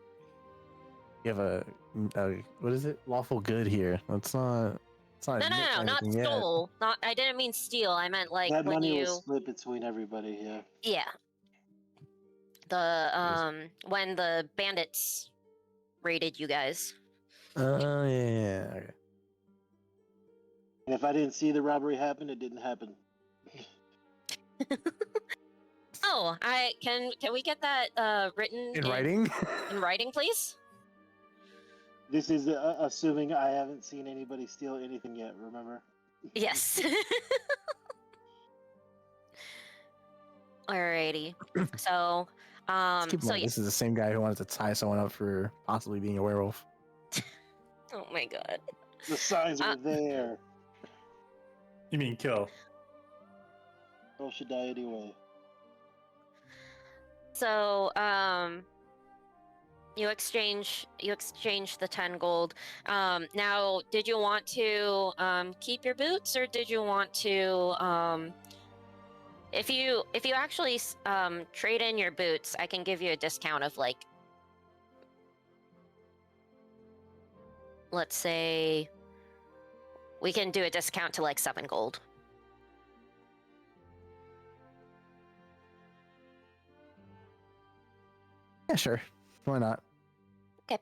what is it? Lawful good here. Let's not. It's not Not anything yet. stole. Not. I didn't mean steal. I meant like That when money you. was split between everybody. Yeah. Yeah. The when the bandits raided you guys. Oh yeah. Okay. And if I didn't see the robbery happen, it didn't happen. Oh, can we get that written In writing. in writing, please? This is assuming I haven't seen anybody steal anything yet. Remember? Yes. Alrighty. So, Let's keep in so mind, yeah. this is the same guy who wanted to tie someone up for possibly being a werewolf. Oh my god. The signs were there. You mean kill? Girl should die anyway. So, you exchange the 10 gold. Now, did you want to keep your boots, or did you want to if you actually trade in your boots, I can give you a discount of like, let's say we can do a discount to like 7 gold. Yeah, sure. Why not? Okay.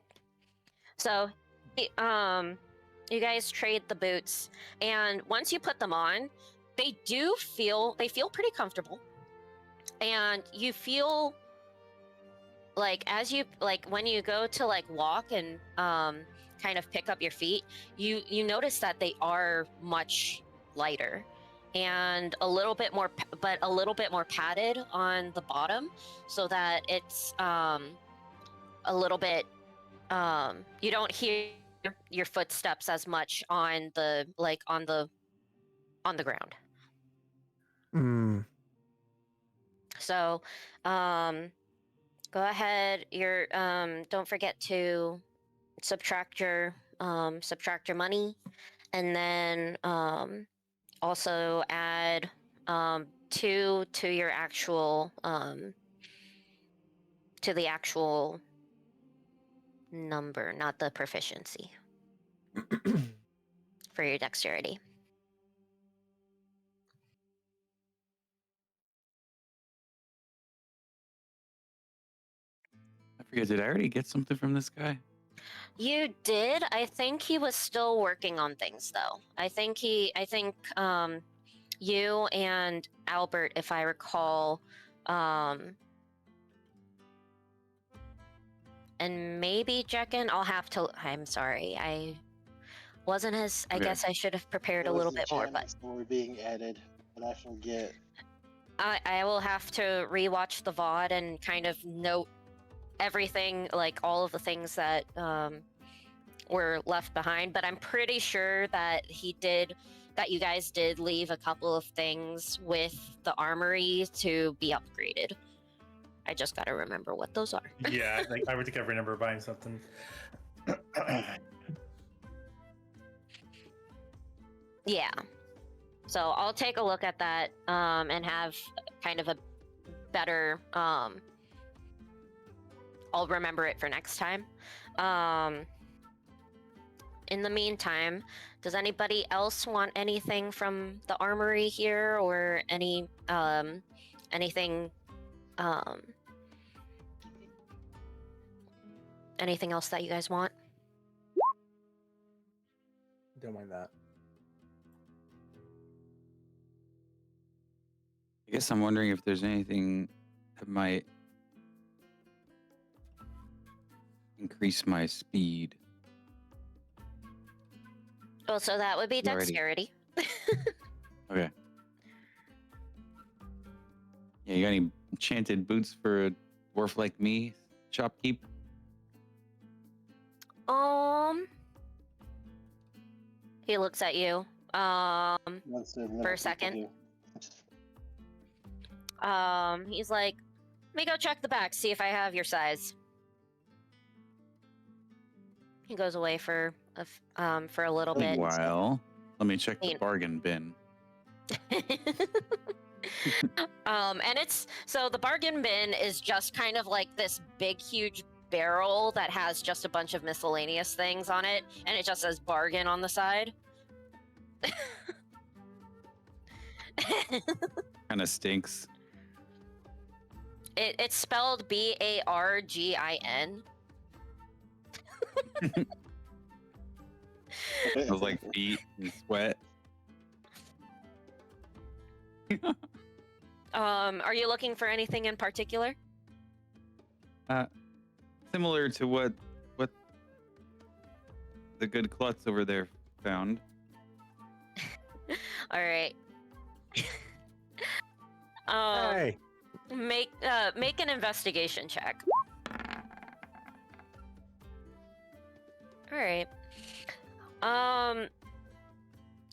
So, you guys trade the boots, and once you put them on, they feel pretty comfortable, and you feel like as you when you go to like walk and kind of pick up your feet, you notice that they are much lighter and a little bit more padded on the bottom, so that it's a little bit you don't hear your footsteps as much on the ground. Hmm. So go ahead, don't forget to subtract your money, and then also add 2 to your actual to the actual number, not the proficiency, for your dexterity. I forget. Did I already get something from this guy? You did. I think he was still working on things, though. I think you and Albert, if I recall, and maybe Jekken. I'm sorry. I wasn't as. I Okay. guess I should have prepared a There was little bit more, but enchantments that were being added, and I forget. I will have to rewatch the VOD and kind of note everything, like all of the things that were left behind. But I'm pretty sure that you guys did leave a couple of things with the armory to be upgraded. I just gotta remember what those are. Yeah, I would think I remember buying something. Yeah. So I'll take a look at that and have kind of a better. I'll remember it for next time. In the meantime, does anybody else want anything from the armory here, or anything anything else that you guys want? Don't mind that. I guess I'm wondering if there's anything that might increase my speed. Well, so that would be Alrighty. dexterity. Okay. Yeah, you got any enchanted boots for a dwarf like me, shopkeep? He looks at you. Once they're little For a people second. do. He's like, let me go check the back, see if I have your size. He goes away for a little bit. Meanwhile, let me check the Mean- bargain bin. And so the bargain bin is just kind of like this big, huge barrel that has just a bunch of miscellaneous things on it, and it just says bargain on the side. Kind of stinks. It's spelled Bargin. Smells like feet and sweat. Are you looking for anything in particular? Similar to what the good klutz over there found. All right. Hey, Make an investigation check. All right.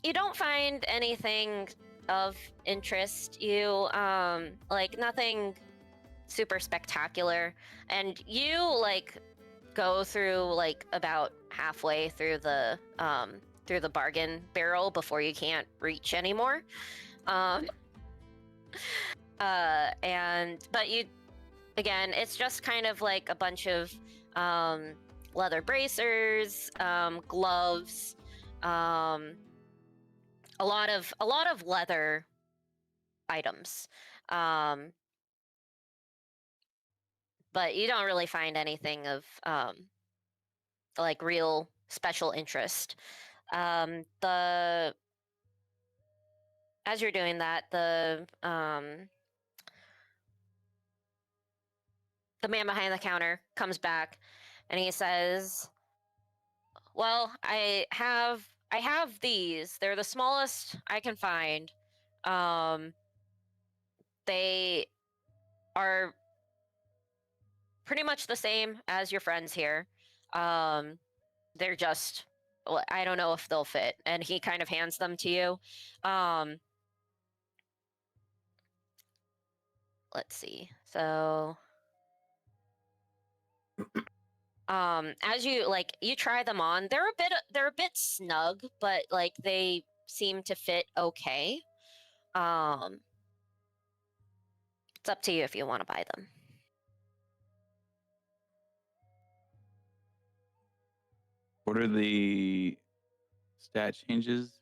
You don't find anything of interest. You like nothing super spectacular, and you like go through like about halfway through the bargain barrel before you can't reach anymore. But you, again, it's just kind of like a bunch of leather bracers, gloves, a lot of leather items. But you don't really find anything of like real special interest. As you're doing that, the man behind the counter comes back and he says, well, I have these. They're the smallest I can find. They are pretty much the same as your friends here. They're just, well, I don't know if they'll fit. And he kind of hands them to you. Let's see. So as you try them on, they're a bit snug, but like they seem to fit okay. It's up to you if you want to buy them. What are the stat changes?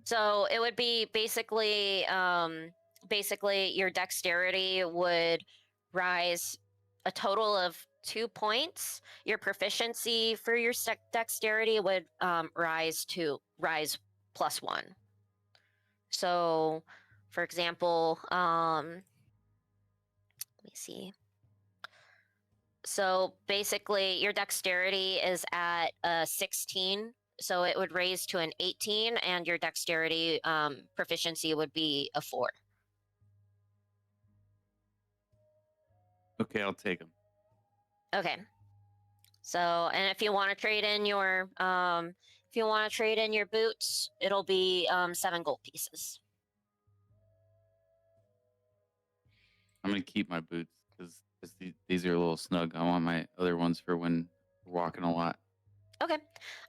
So it would be basically your dexterity would rise a total of 2 points. Your proficiency for your dexterity would rise +1. So, for example, let me see. So basically, your dexterity is at 16, so it would raise to an 18, and your dexterity proficiency would be a 4. Okay, I'll take them. Okay. So, and if you want to trade in your boots, it'll be 7 gold pieces. I'm gonna keep my boots because these are a little snug. I want my other ones for when we're walking a lot. Okay.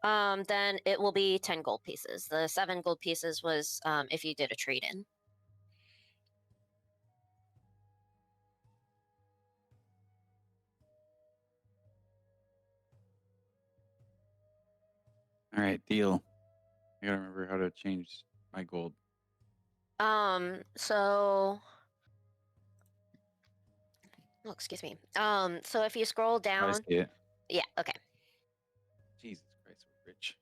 Then it will be 10 gold pieces. The 7 gold pieces was if you did a trade in. All right, deal. I gotta remember how to change my gold. So, oh, excuse me. So if you scroll I down, see it. yeah, okay. Jesus Christ, we're rich.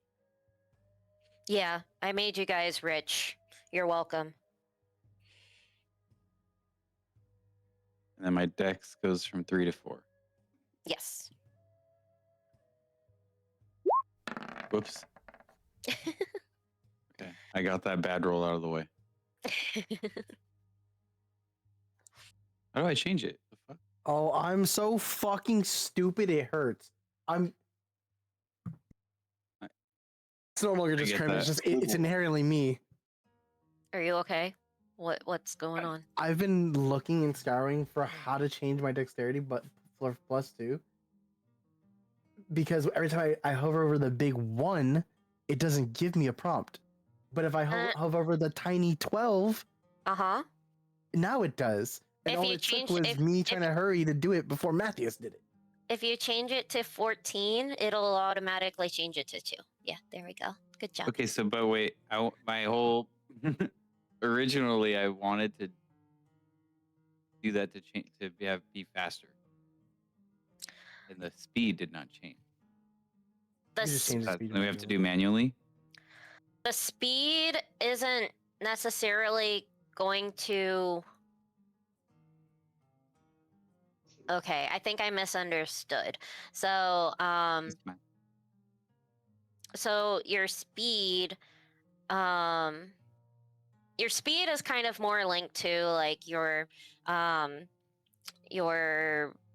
Yeah, I made you guys rich. You're welcome. And then my dex goes from 3 to 4. Yes. Whoops. Okay, I got that bad roll out of the way. How do I change it? The fuck? oh, I'm so fucking stupid. It hurts. It's no longer just get Kramer. It's that. just it's inherently me. Are you okay? What's going on? I've been looking and scouring for how to change my dexterity, but for +2. Because every time I hover over the big 1, it doesn't give me a prompt. But if I hover over the tiny 12, now it does. And If all you it change- took was if- me trying to hurry to do it before Matthias did it. If you change it to 14, it'll automatically change it to 2. Yeah, there we go. Good job. Okay, so but wait, my whole originally I wanted to do that to change to be faster, and the speed did not change. The, You just s- change the That's speed something we have to do manually. manually. the speed isn't necessarily going to. Okay, I think I misunderstood. So, It's fine. so your speed is kind of more linked to like your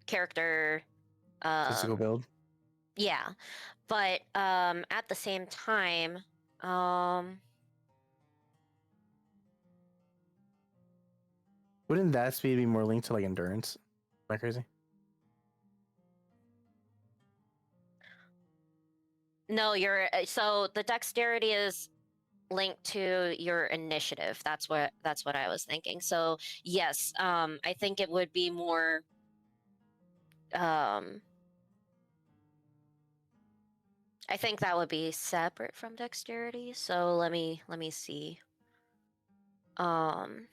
character Physical build. yeah, but at the same time Wouldn't that speed be more linked to like endurance? Am I crazy? no, so the dexterity is linked to your initiative. That's what I was thinking. So yes, I think it would be more I think that would be separate from dexterity. So let me see. Um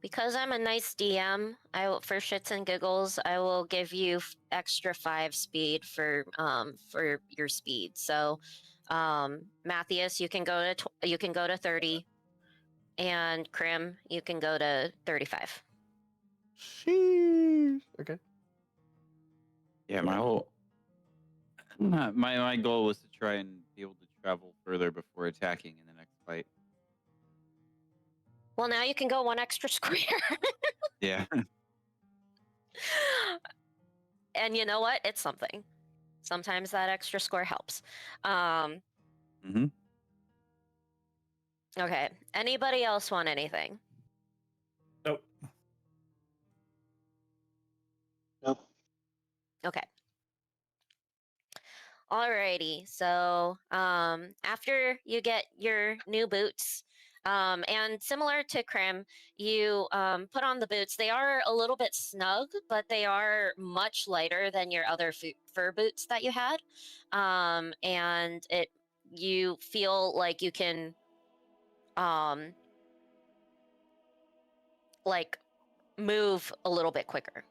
Because I'm a nice DM, for shits and giggles, I will give you extra 5 speed for your speed. So, Matthias, you can go to you can go to 30, and Krim, you can go to 35. Sheesh. Okay. Yeah, my whole my goal was to try and be able to travel further before attacking in the next fight. Well, now you can go 1 extra square. Yeah. And you know what? It's something. Sometimes that extra score helps. Mm-hmm. Okay. Anybody else want anything? Nope. Nope. Okay. Alrighty. So after you get your new boots, and similar to Krim, you put on the boots. They are a little bit snug, but they are much lighter than your other fur boots that you had, and you feel like you can like move a little bit quicker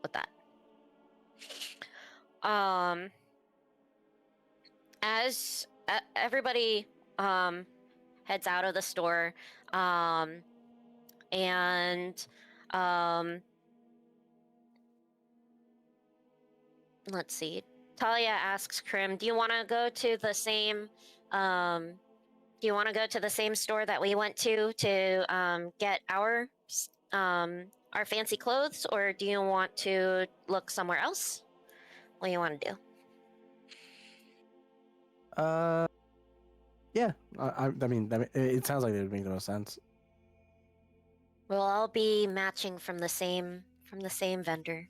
with that. As everybody heads out of the store, and let's see. Talia asks Krim, "Do you want to go to the same? Do you want to go to the same store that we went to get our fancy clothes, or do you want to look somewhere else? What do you want to do?" Yeah. I mean, it sounds like it would make the most sense. We'll all be matching from the same vendor.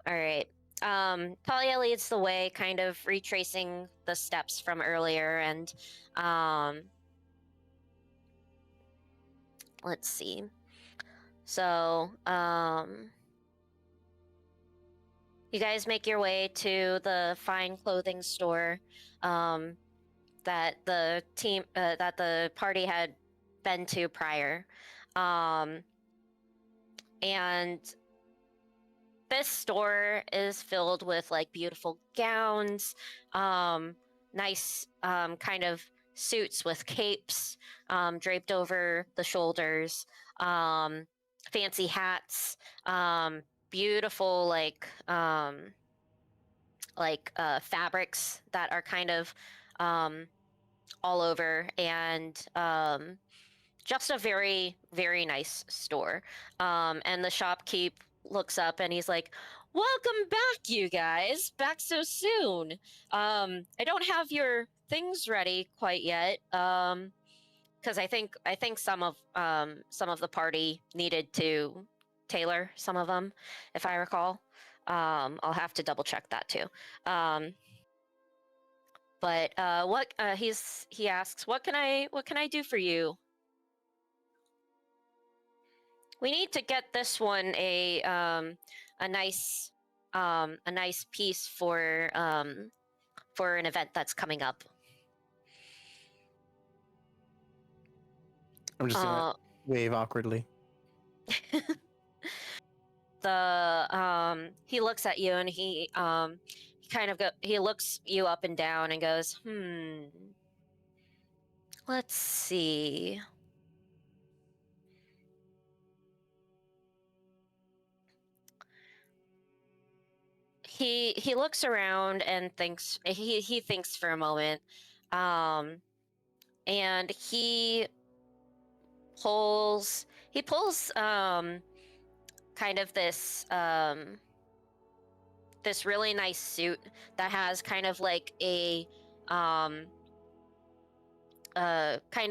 All right. Talia leads the way, kind of retracing the steps from earlier, and let's see. So, you guys make your way to the fine clothing store that the party had been to prior, and this store is filled with like beautiful gowns, nice kind of suits with capes draped over the shoulders, fancy hats, beautiful fabrics that are kind of all over, and just a very, very nice store. And the shopkeep looks up and he's like, "Welcome back, you guys. Back so soon. I don't have your things ready quite yet. Because I think some of the party needed to tailor some of them, if I recall. I'll have to double check that too. But what he asks, what can I do for you? We need to get this one a nice piece for an event that's coming up. I'm just gonna wave awkwardly. He looks at you and he he looks you up and down and goes, let's see. He looks around and thinks. He thinks for a moment, and he pulls kind of this this really nice suit that has kind of like a kind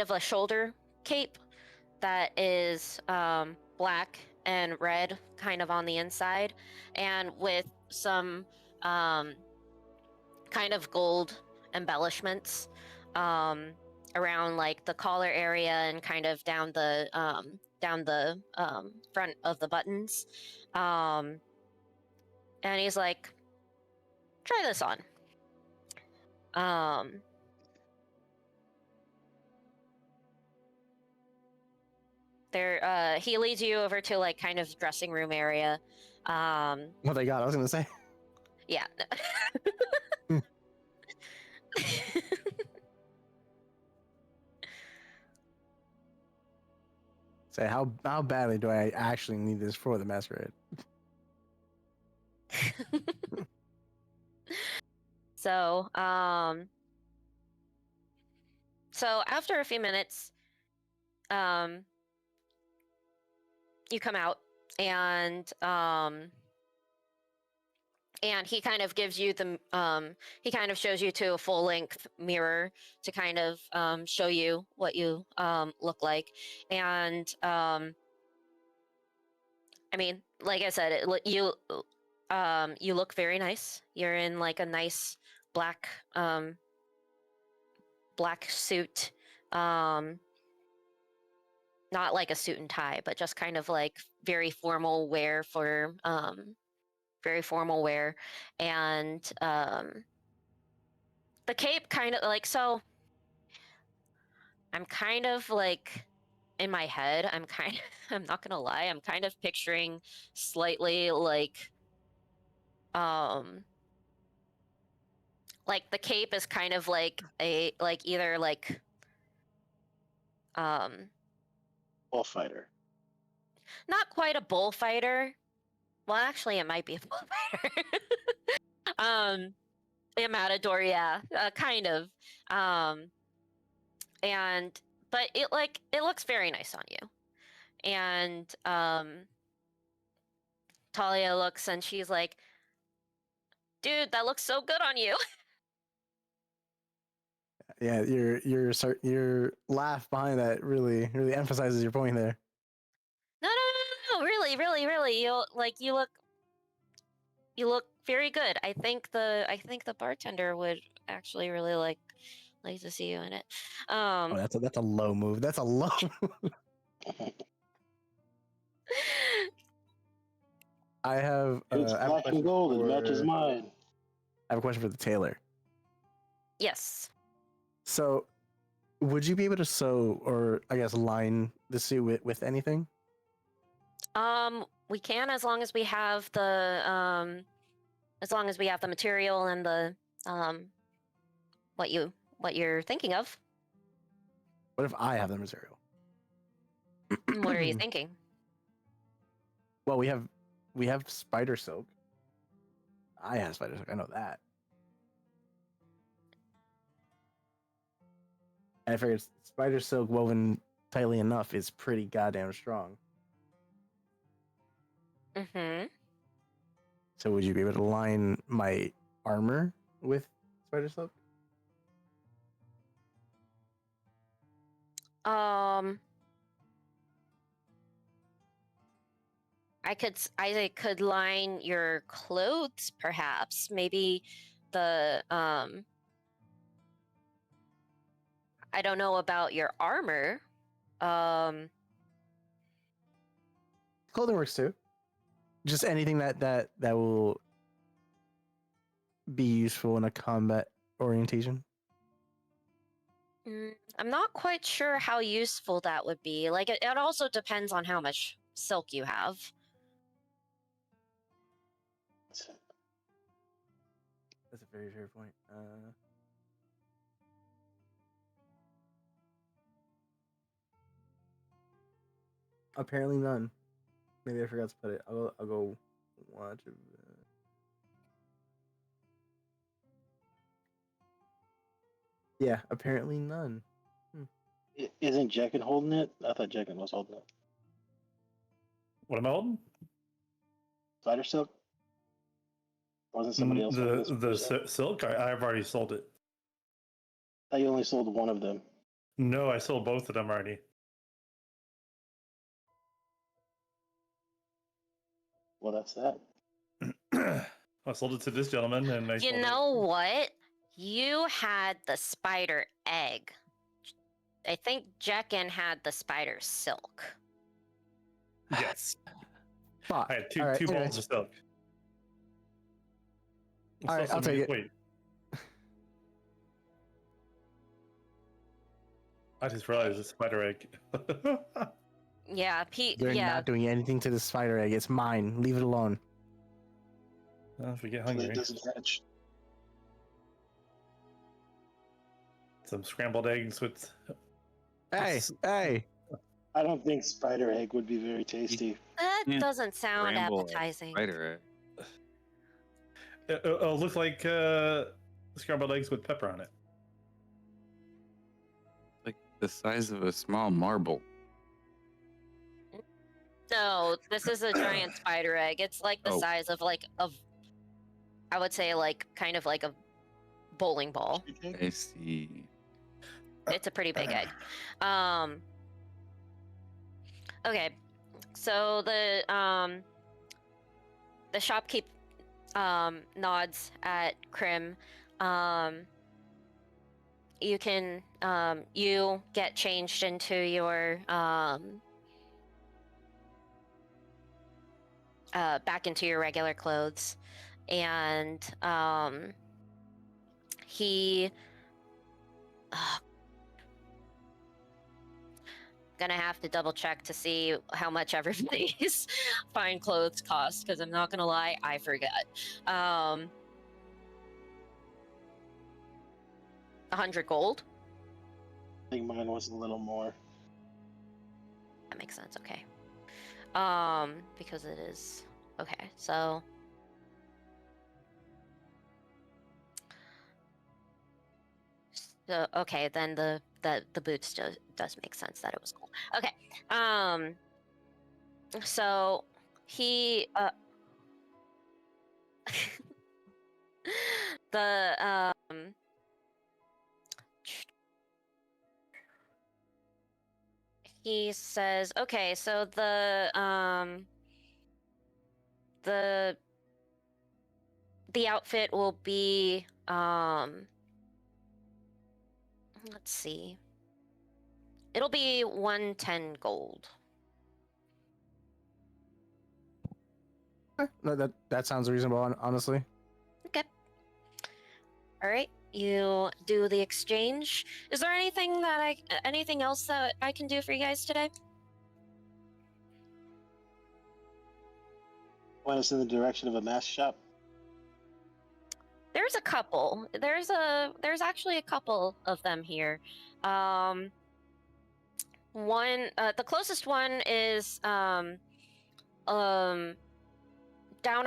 of a shoulder cape that is black and red kind of on the inside, and with some kind of gold embellishments around like the collar area and kind of down the front of the buttons. And he's like, try this on. He leads you over to like kind of dressing room area. What they got? I was gonna say. Yeah. Say how badly do I actually need this for the masquerade? So after a few minutes, you come out and he kind of gives you the he kind of shows you to a full length mirror to kind of show you what you look like. And I mean, like I said, you look very nice. You're in like a nice black suit, not like a suit and tie, but just kind of like very formal wear for very formal wear. And the cape kind of like, so I'm kind of like in my head, I'm not gonna lie, I'm kind of picturing slightly like the cape is kind of like a like either like Bullfighter. not quite a bullfighter. Well, actually, it might be a bullfighter. A matador, yeah, kind of. And but it looks very nice on you. And Talia looks and she's like, "Dude, that looks so good on you." Yeah, your laugh behind that really emphasizes your point there. No, really, really, really. You look very good. I think the bartender would actually really like to see you in it. Oh, that's a low move. That's a low. I have. It's I have a black question and gold. It for- matches mine. I have a question for the tailor. Yes. So, would you be able to sew or I guess line the suit with anything? We can as long as we have the material and the what you're thinking of. What if I have the material? What are you thinking? Well, we have spider silk. I have spider silk. I know that. And I figured spider silk woven tightly enough is pretty goddamn strong. Mm-hmm. So would you be able to line my armor with spider silk? I could line your clothes, perhaps. Maybe the I don't know about your armor. Clothing works too. Just anything that will be useful in a combat orientation. I'm not quite sure how useful that would be. Like, it also depends on how much silk you have. That's a very fair point. Apparently none. Maybe I forgot to put it. I'll go watch it. Yeah, apparently none. Isn't Jekken holding it? I thought Jekken was holding it. What am I holding? Spider silk? Wasn't somebody else holding this? The silk? I've already sold it. I thought you only sold one of them. No, I sold both of them already. Well, that's that. I sold it to this gentleman, and You know what? You had the spider egg. I think Jekken had the spider silk. Yes, Fuck. I had two All right, two anyway. balls of silk. All right, I'll take it. Wait. I just realized it's a spider egg. Yeah, Pete. You're Yeah, not doing anything to the spider egg. It's mine. Leave it alone. Well, if we get So that hungry, it doesn't hatch. some scrambled eggs with. Hey, hey. I don't think spider egg would be very tasty. that Yeah, doesn't sound Scramble a appetizing. spider egg. It'll look like scrambled eggs with pepper on it. Like the size of a small marble. No, this is a giant spider egg. It's like the Oh. size of I would say like kind of like a bowling ball. I see. It's a pretty big egg. Okay, so the shopkeep nods at Krim. You can you get changed into your back into your regular clothes, and he gonna have to double check to see how much everybody's fine clothes cost, because I'm not gonna lie, I forget. 100 gold. I think mine was a little more. That makes sense. Okay. Because it is okay. So okay, then the boots does make sense that it was gold. Okay. So he the he says, okay, so the outfit will be let's see, it'll be 110 gold. No, that sounds reasonable, honestly. Okay. All right. You do the exchange. Is there anything else that I can do for you guys today? Point us in the direction of a mask shop. There's a couple. There's actually a couple of them here. One, the closest one is down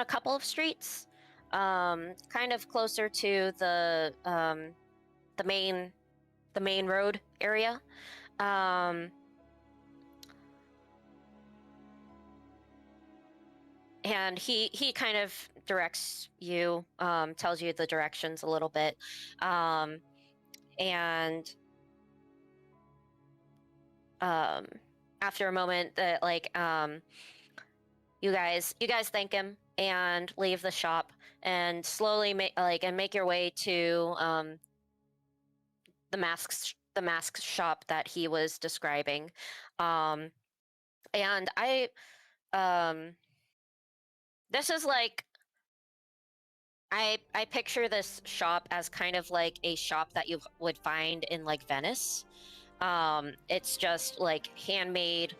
a couple of streets, kind of closer to the main road area. And he kind of directs you, tells you the directions a little bit, and after a moment, that you guys thank him and leave the shop and slowly make your way to the mask shop that he was describing. And this is like I picture this shop as kind of like a shop that you would find in like Venice. It's just like handmade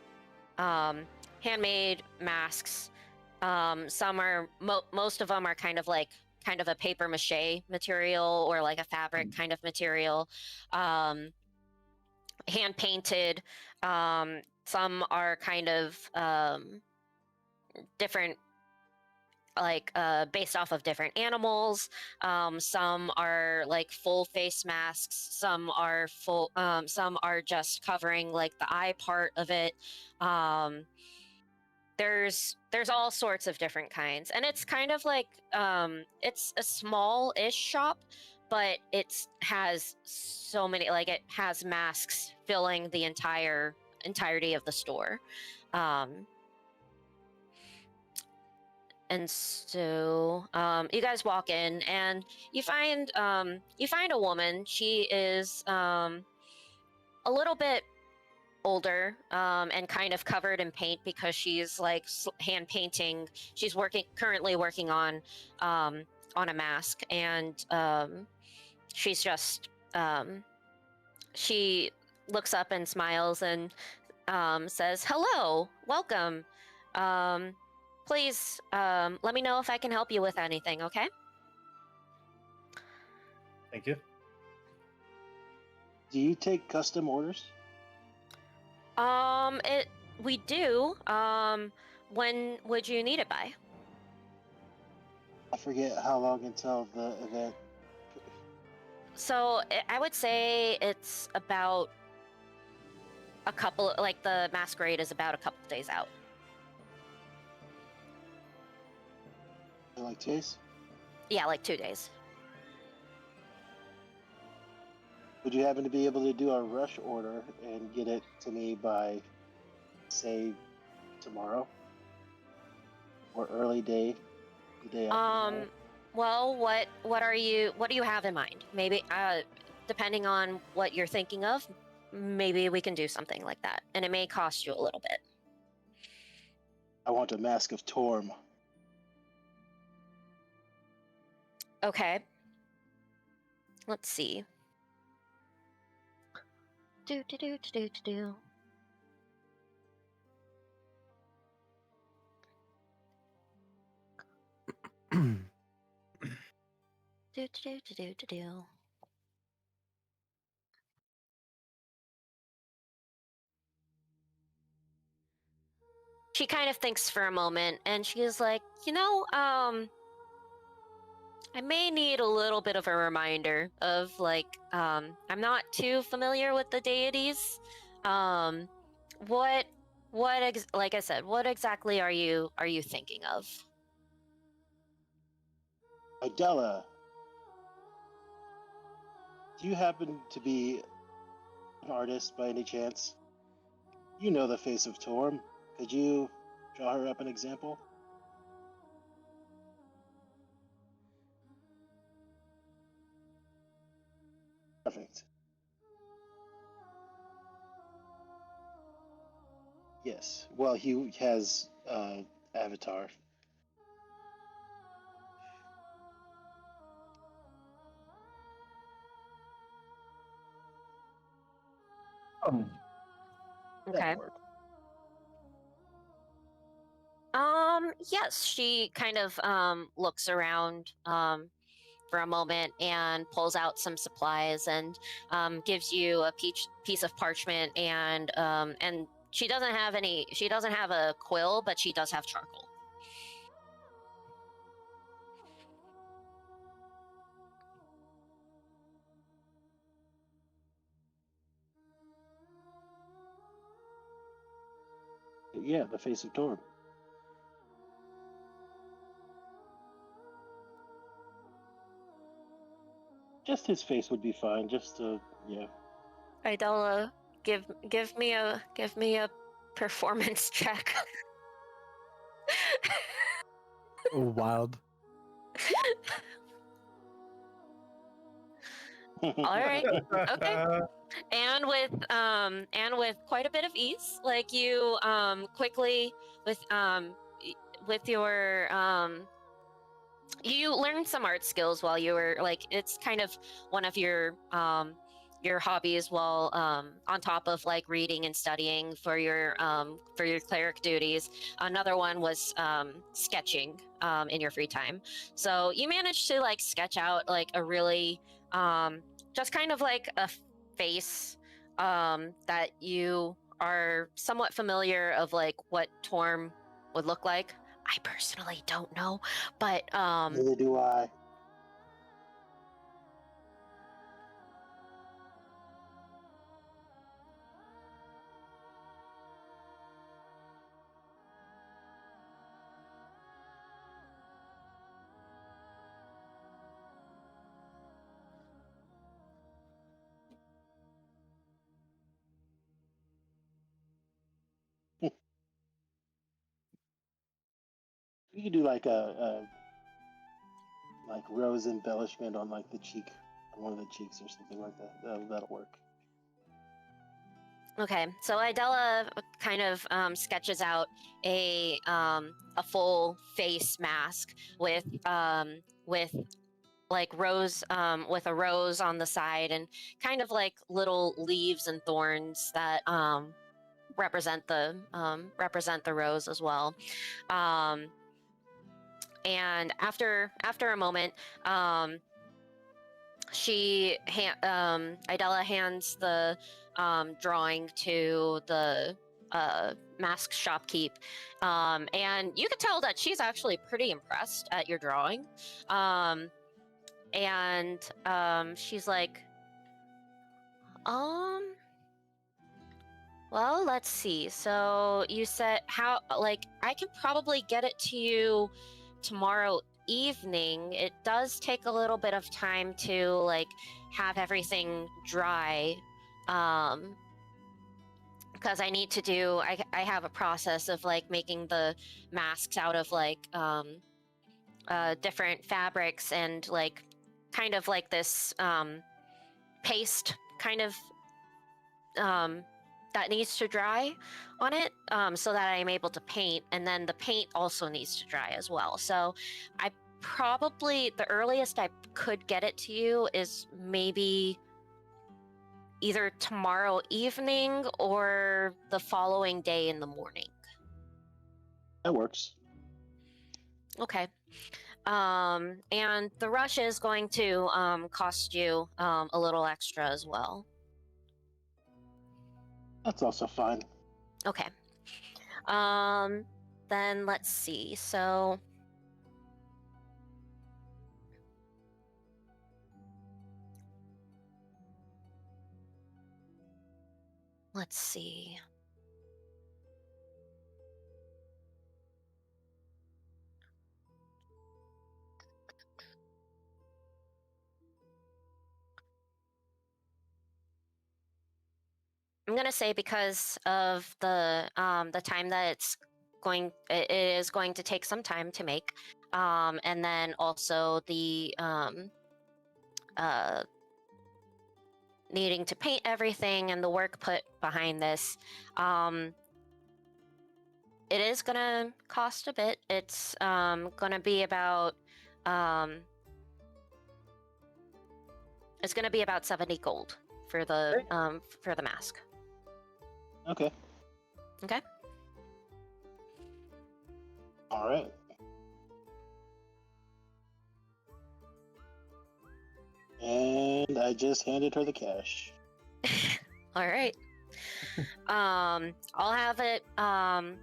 masks. Some are most of them are kind of a paper mache material or like a fabric kind of material. Hand painted. Some are kind of different, based off of different animals. Some are like full face masks. Some are some are just covering like the eye part of it. There's all sorts of different kinds, and it's kind of like it's a small-ish shop, but it has so many, like it has masks filling the entirety of the store. And so you guys walk in and you find a woman. She is a little bit older and kind of covered in paint because she's like hand painting. She's currently working on a mask, and she's just she looks up and smiles and says, "Hello, welcome. Please let me know if I can help you with anything, okay?" Thank you. Do you take custom orders? We do. When would you need it by? I forget how long until the event. So I would say it's about a couple, like the masquerade is about a couple days out. Like 2 days? Yeah, like 2 days. Would you happen to be able to do a rush order and get it to me by, say, tomorrow? Or early day? The day after tomorrow? Well, what do you have in mind? Maybe depending on what you're thinking of, maybe we can do something like that. And it may cost you a little bit. I want a mask of Torm. Okay. Let's see. Do. Do. She kind of thinks for a moment, and she's like, I may need a little bit of a reminder of I'm not too familiar with the deities. Like I said, what exactly are you thinking of? Idella, do you happen to be an artist by any chance? You know the face of Torm. Could you draw her up an example? Perfect. Yes. Well, he has Avatar. Oh, Okay. Yes, she kind of looks around for a moment and pulls out some supplies and gives you a piece of parchment, and she doesn't have a quill, but she does have charcoal. Yeah, the face of Torm. Just his face would be fine. Just yeah. Idella, give me a performance check. Wild. All right. Okay. And with quite a bit of ease, like you quickly with your you learned some art skills while you were like it's kind of one of your hobbies while on top of like reading and studying for your cleric duties. Another one was sketching in your free time. So you managed to like sketch out like a really just kind of like a face that you are somewhat familiar of like what Torm would look like. I personally don't know, but Neither do I. You could do like a like rose embellishment on like the cheek, on one of the cheeks or something like that. That'll work. okay. So Idella kind of sketches out a full face mask with like rose with a rose on the side and kind of like little leaves and thorns that represent the rose as well. And after a moment, Idella hands the drawing to the mask shopkeep, and you can tell that she's actually pretty impressed at your drawing. And she's like, well, let's see. So you said how, like, I can probably get it to you tomorrow evening. It does take a little bit of time to, like, have everything dry. Because I need to do, I have a process of, like, making the masks out of, like, different fabrics and, like, kind of like this paste kind of that needs to dry on it so that I'm able to paint, and then the paint also needs to dry as well. So I probably, the earliest I could get it to you is maybe either tomorrow evening or the following day in the morning. That works. Okay. And the rush is going to cost you a little extra as well. That's also fine. Okay. Then let's see. So let's see. I'm gonna say because of the time that it is going to take some time to make, and then also the needing to paint everything and the work put behind this, it is gonna cost a bit. It's gonna be about it's gonna be about 70 gold for the mask. Okay. Okay. All right. And I just handed her the cash. All right. I'll have it. I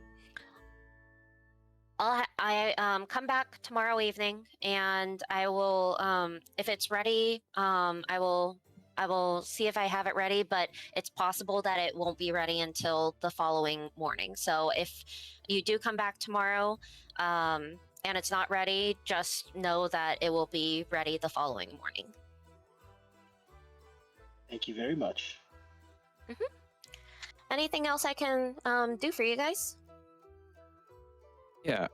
come back tomorrow evening, and I will. If it's ready, I will see if I have it ready. But it's possible that it won't be ready until the following morning. So if you do come back tomorrow, and it's not ready, just know that it will be ready the following morning. Thank you very much. Anything else I can do for you guys? Yeah.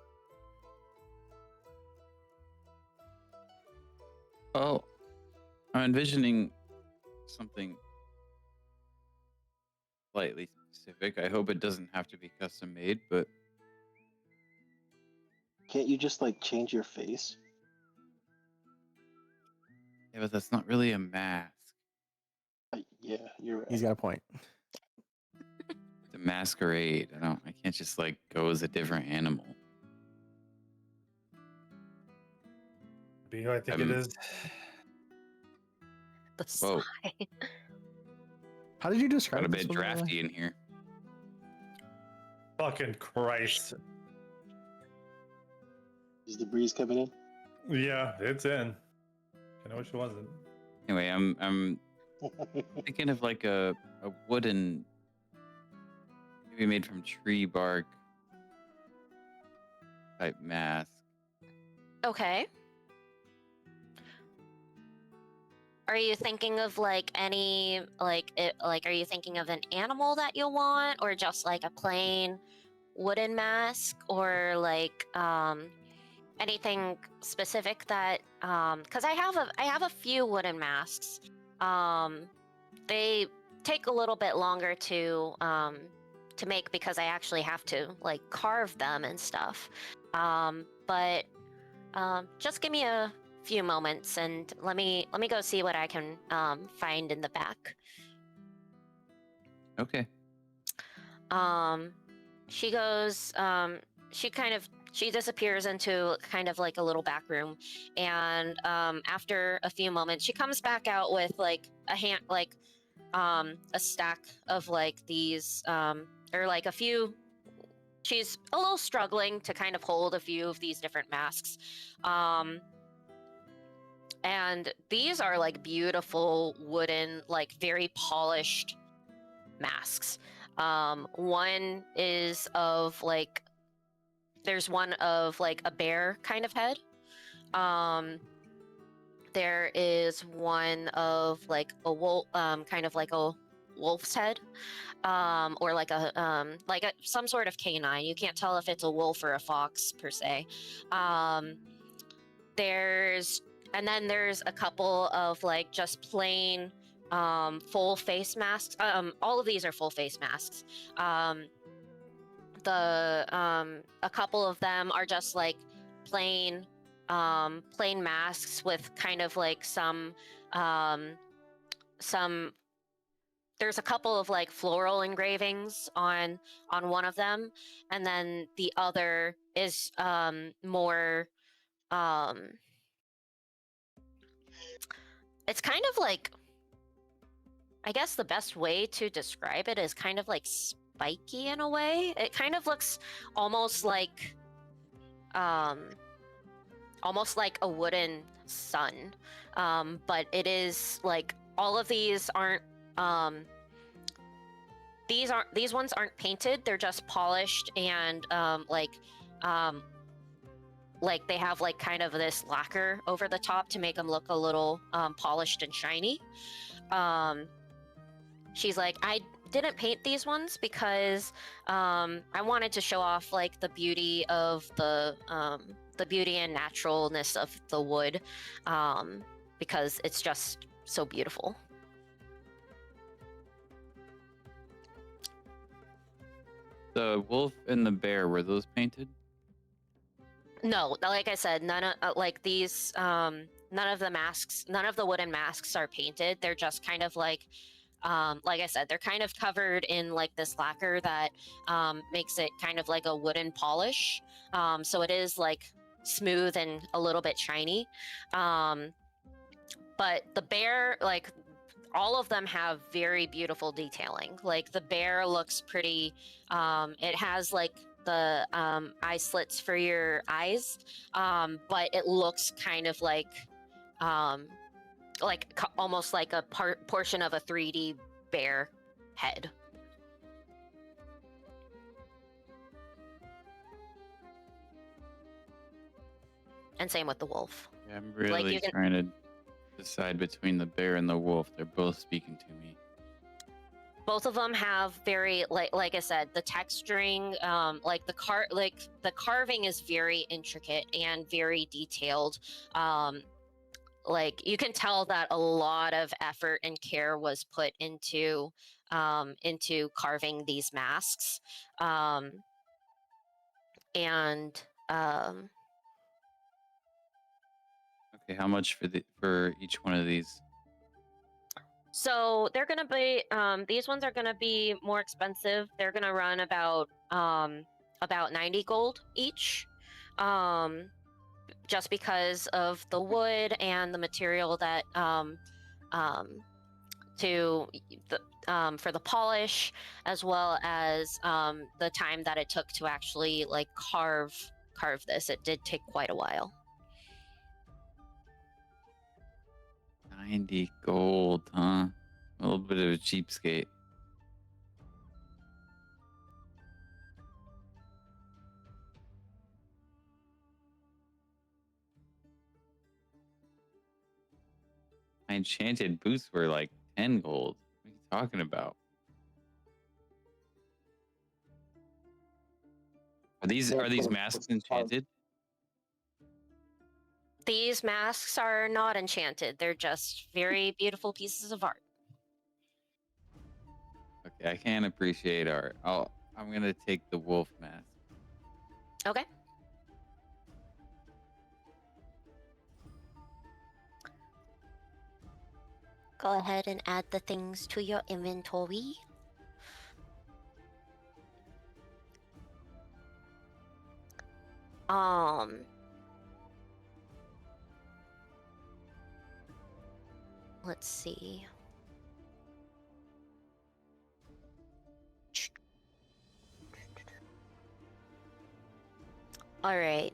Well, I'm envisioning something slightly specific. I hope it doesn't have to be custom made, but Can't you just like change your face? yeah, but that's not really a mask. Yeah, you're right. He's got a point. It's a masquerade. I can't just like go as a different animal. But you know, I think it I'm- is. The Whoa. sigh. How did you describe Got a this bit one, by the way? drafty in here. Fucking Christ. Is the breeze coming in? Yeah, it's in. I wish it wasn't. Anyway, I'm thinking of like a wooden, maybe made from tree bark type mask. Okay. Are you thinking of like any are you thinking of an animal that you want, or just like a plain wooden mask, or like anything specific that because I have a few wooden masks. They take a little bit longer to make because I actually have to like carve them and stuff. But just give me a few moments and let me go see what I can find in the back. Okay. She goes she disappears into kind of like a little back room, and after a few moments she comes back out with like a stack of like these or like a few. She's a little struggling to kind of hold a few of these different masks. And these are like beautiful wooden, like very polished masks. One is of like, there's one of like a bear kind of head. There is one of like a wolf, kind of like a wolf's head, or like a some sort of canine. You can't tell if it's a wolf or a fox per se. And then there's a couple of like just plain full face masks. All of these are full face masks. A couple of them are just like plain masks with kind of like some there's a couple of like floral engravings on one of them, and then the other is more it's kind of like, I guess the best way to describe it is kind of like spiky in a way. It kind of looks almost like a wooden sun, but it is like all of these aren't these ones aren't painted. They're just polished and like they have like kind of this lacquer over the top to make them look a little polished and shiny. She's like, I didn't paint these ones because I wanted to show off like the beauty of the beauty and naturalness of the wood, because it's just so beautiful. The wolf and the bear, were those painted? No, like I said, none of like these none of the wooden masks are painted. They're just kind of like I said, they're kind of covered in like this lacquer that makes it kind of like a wooden polish. So it is like smooth and a little bit shiny. But the bear, like all of them have very beautiful detailing. Like the bear looks pretty, it has like the eye slits for your eyes, but it looks kind of like almost like a portion of a 3D bear head. And same with the wolf. Yeah, I'm really trying to decide between the bear and the wolf. They're both speaking to me. Both of them have very like I said, the texturing, the carving is very intricate and very detailed. like you can tell that a lot of effort and care was put into carving these masks, and Okay, how much for each one of these? so they're gonna be these ones are gonna be more expensive. They're gonna run about 90 gold each, just because of the wood and the material that to the for the polish, as well as the time that it took to actually like carve this. It did take quite a while. 90 gold, huh? A little bit of a cheapskate. My enchanted boots were like 10 gold. What are you talking about? Are these masks enchanted? These masks are not enchanted. They're just very beautiful pieces of art. Okay, I can't appreciate art. I'm gonna take the wolf mask. Okay. Go ahead and add the things to your inventory. Let's see. All right.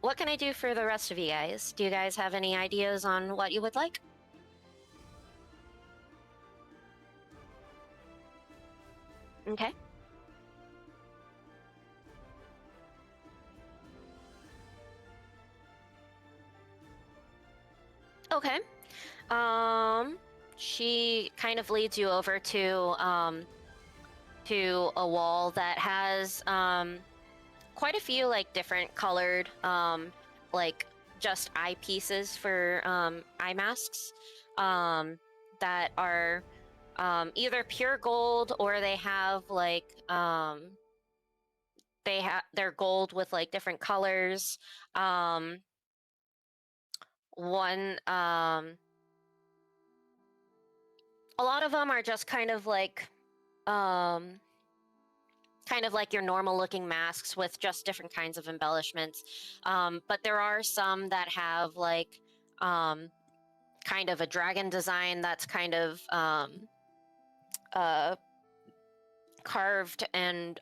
What can I do for the rest of you guys? Do you guys have any ideas on what you would like? Okay. Okay. She kind of leads you over to a wall that has quite a few like different colored like just eyepieces for eye masks that are either pure gold, or they have like they're gold with like different colors. One A lot of them are just kind of like your normal looking masks with just different kinds of embellishments. But there are some that have like kind of a dragon design that's kind of carved and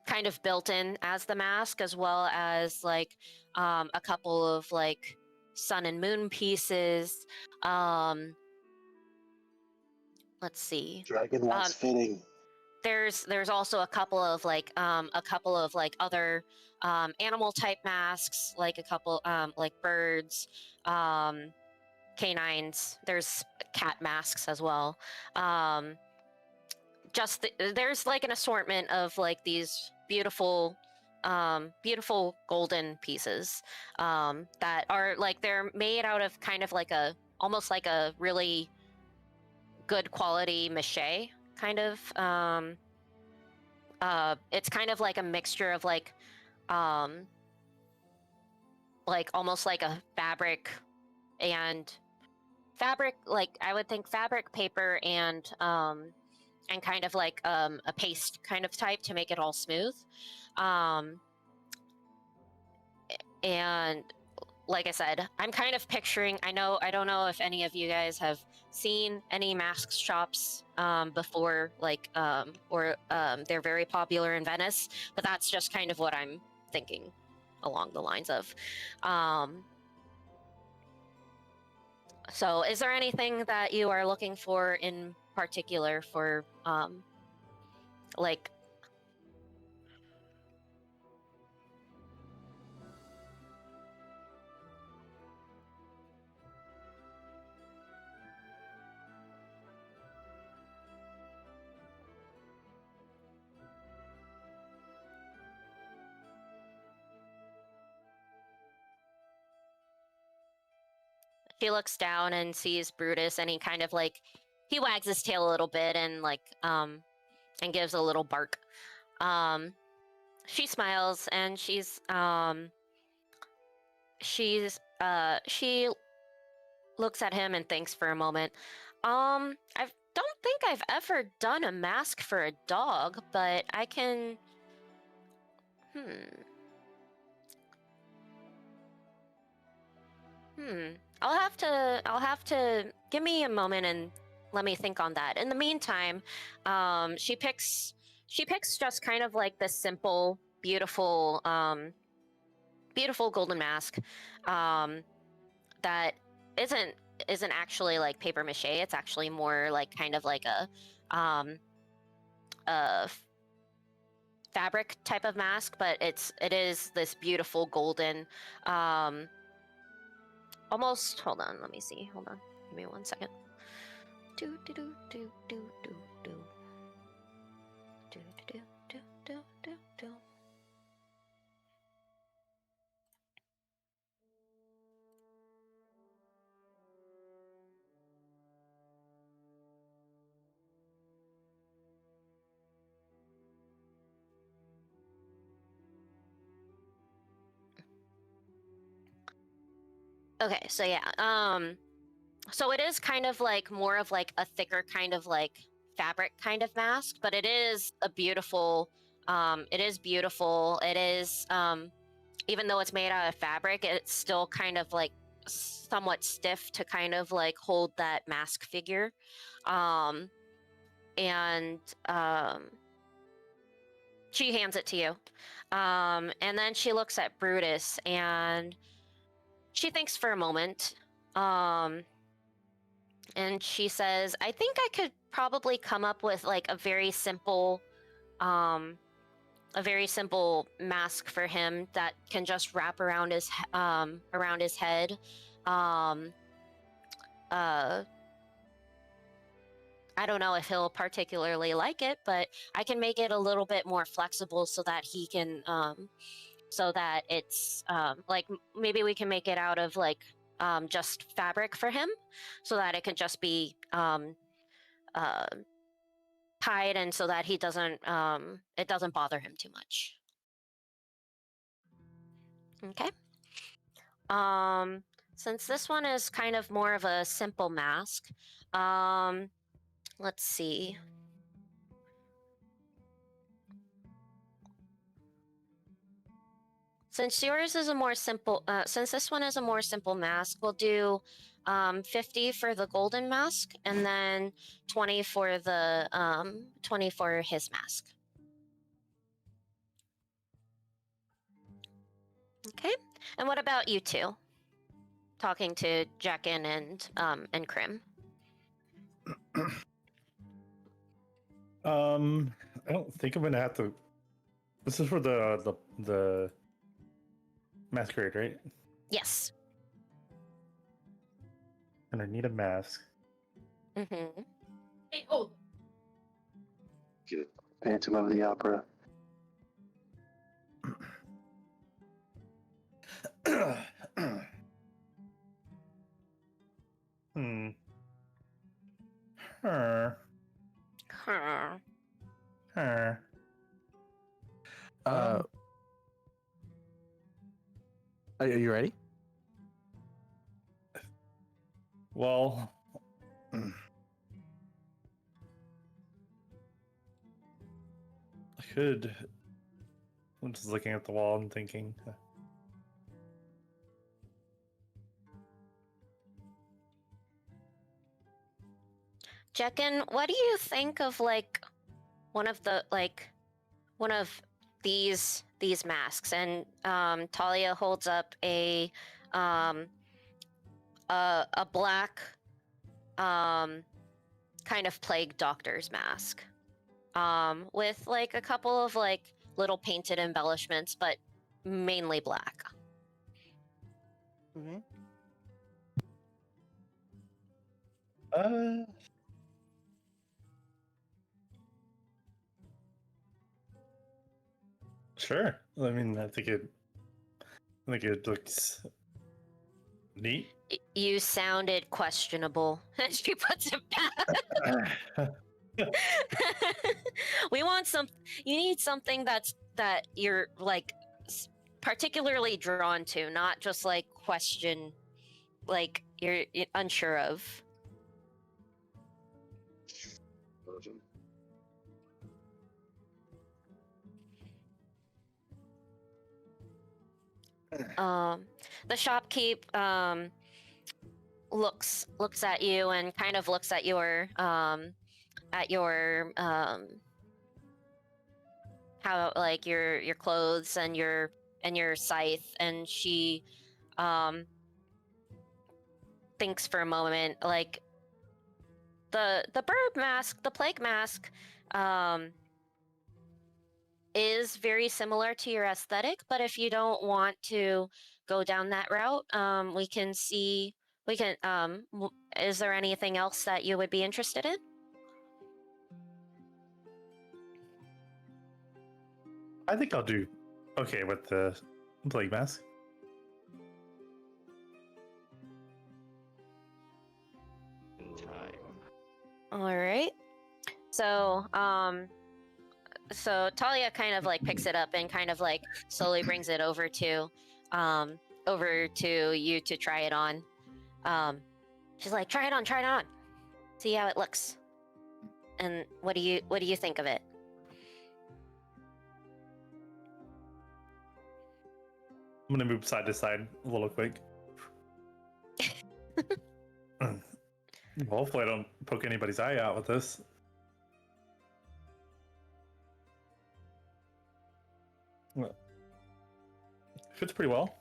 kind of built in as the mask, as well as like a couple of like sun and moon pieces. Let's see. Dragon wax fitting. There's also a couple of like other animal type masks, like a couple like birds, canines. There's cat masks as well. There's like an assortment of like these beautiful golden pieces that are like, they're made out of kind of like almost like a really good quality mache kind of. It's kind of like a mixture of like almost like a fabric, like I would think fabric, paper, and kind of like a paste kind of type to make it all smooth. And like I said, I'm kind of picturing, I don't know if any of you guys have seen any mask shops before, like, or they're very popular in Venice, but that's just kind of what I'm thinking along the lines of. So is there anything that you are looking for in particular for, like, She looks down and sees Brutus, and he kind of like he wags his tail a little bit and and gives a little bark. She smiles and she looks at him and thinks for a moment. I don't think I've ever done a mask for a dog, but I can. Hmm. I'll have to give me a moment and let me think on that. In the meantime, she picks just kind of like this simple, beautiful, beautiful golden mask, that isn't actually like paper mache. It's actually more like kind of like um, a fabric type of mask, but it is this beautiful golden, almost. Hold on, let me see. Hold on, give me 1 second. Do do do do do do do do do do do do do. Okay, so yeah, so it is kind of like more of like a thicker kind of like fabric kind of mask, but it is a beautiful, it is beautiful. It is, even though it's made out of fabric, it's still kind of like somewhat stiff to kind of like hold that mask figure. Um, and she hands it to you. And then she looks at Brutus and she thinks for a moment. And she says, I think I could probably come up with like a very simple mask for him that can just wrap around his head. Uh I don't know if he'll particularly like it, but I can make it a little bit more flexible so that he can so that it's like maybe we can make it out of like just fabric for him so that it can just be uh tied, and so that he doesn't it doesn't bother him too much. Okay. Um, since this one is kind of more of a simple mask, let's see. Since yours is a more simple, since this one is a more simple mask, we'll do 50 for the golden mask, and then 20 for the 20 for his mask. Okay. And what about you two? Talking to Jackin and Krim. I don't think I'm gonna have to. This is for the masquerade, right? Yes. And I need a mask. Mm-hmm. Get it. Phantom of the Opera. Hmm. Her. Huh. Her. Are you ready? Well. I could. I'm just looking at the wall and thinking. Jackin, what do you think of like one of these masks? And Talia holds up a black kind of plague doctor's mask, with like a couple of like little painted embellishments, but mainly black. Mm-hmm. Sure. I mean, I think it looks neat. You sounded questionable. She puts it back. We want some. You need something that you're like particularly drawn to, not just like question, like you're unsure of. The shopkeep looks at you and kind of looks at your how like your clothes and your scythe, and she thinks for a moment, like the bird mask, the plague mask is very similar to your aesthetic, but if you don't want to go down that route, we can is there anything else that you would be interested in? I think I'll do okay with the plague mask. All right. So Talia kind of like picks it up and kind of like slowly brings it over to you to try it on. She's like, try it on. See how it looks. And what do you think of it? I'm gonna move side to side a little quick. Hopefully I don't poke anybody's eye out with this. Fits pretty well.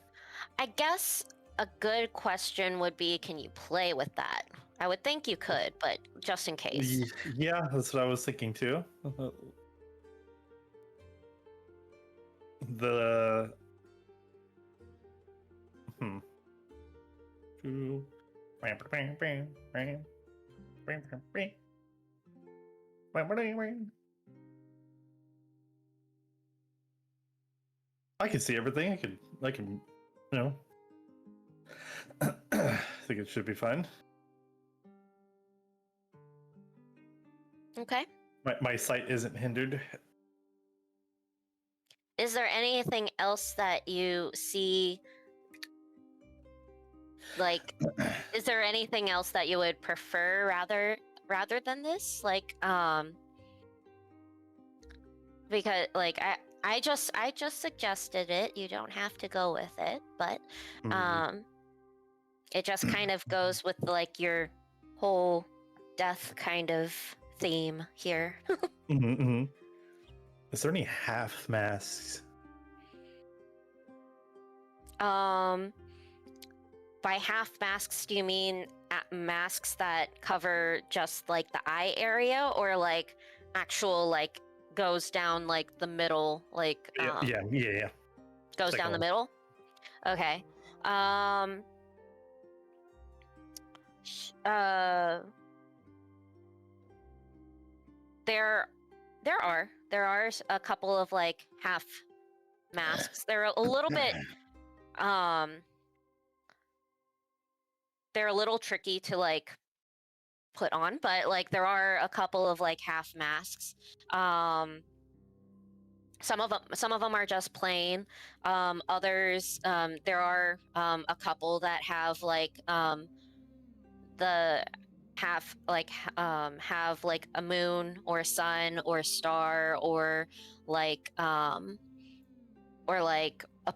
I guess a good question would be, can you play with that? I would think you could, but just in case. Yeah, that's what I was thinking too. The I can see everything. I can, you know. I think it should be fun. Okay. My sight isn't hindered. Is there anything else that you see? Like, is there anything else that you would prefer rather than this? Like, because like I just suggested it. You don't have to go with it, but it just kind of goes with like your whole death kind of theme here. Is there any half masks? By half masks, do you mean masks that cover just like the eye area, or like actual like goes down like the middle, like Yeah. goes Like down the a- middle? Okay. There are a couple of like half masks. They're a little bit they're a little tricky to like put on, but like there are a couple of like half masks. Some of them are just plain. Others, there are a couple that have like the have like a moon or a sun or a star, or like a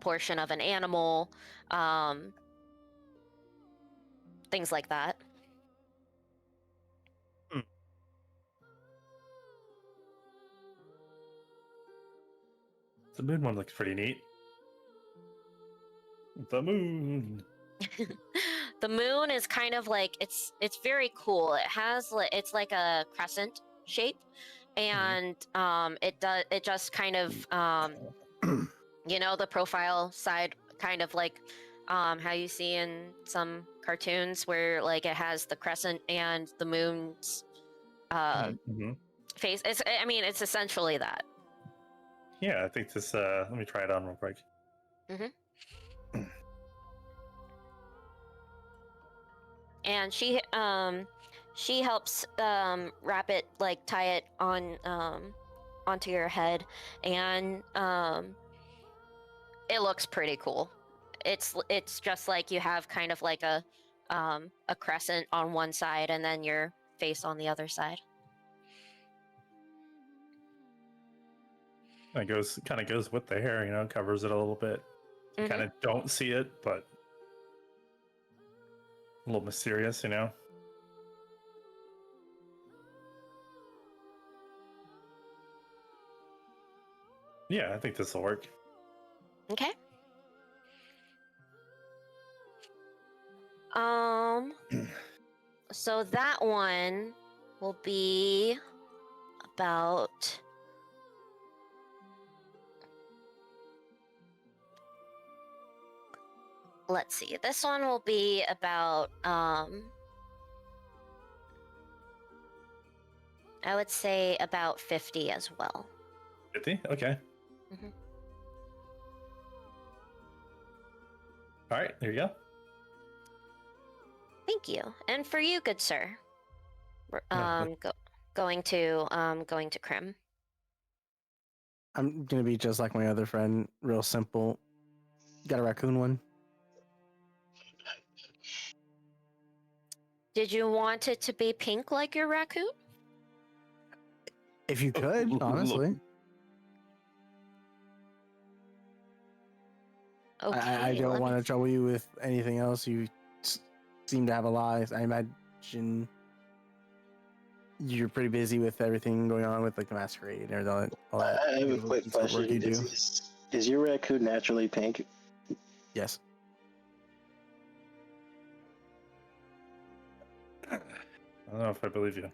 portion of an animal, things like that. The moon one looks pretty neat. The moon. The moon is kind of like it's very cool. It's like a crescent shape, and it just kind of the profile side, kind of like how you see in some cartoons where like it has the crescent and the moon's face. It's essentially that. Yeah, I think this. Let me try it on real quick. and she helps wrap it, like tie it on onto your head, and it looks pretty cool. It's just like you have kind of like a crescent on one side and then your face on the other side. It kind of goes with the hair, you know, covers it a little bit. You Mhm. kind of don't see it, but a little mysterious, you know. Yeah, I think this will work. Okay. So that one will be about, let's see, this one will be about I would say about 50 as well. 50? Okay. Mhm. All right, there you go. Thank you. And for you, good sir, Yeah, going to Krim. I'm gonna be just like my other friend, real simple. Got a raccoon one. Did you want it to be pink like your raccoon? If you could, Look. honestly. Okay. I don't let me- want to trouble you with anything else. You seem to have a lot. I imagine you're pretty busy with everything going on with like the masquerade and all that. I have a beautiful quick piece of work question. you do. Is your raccoon naturally pink? Yes. I don't know if I believe you.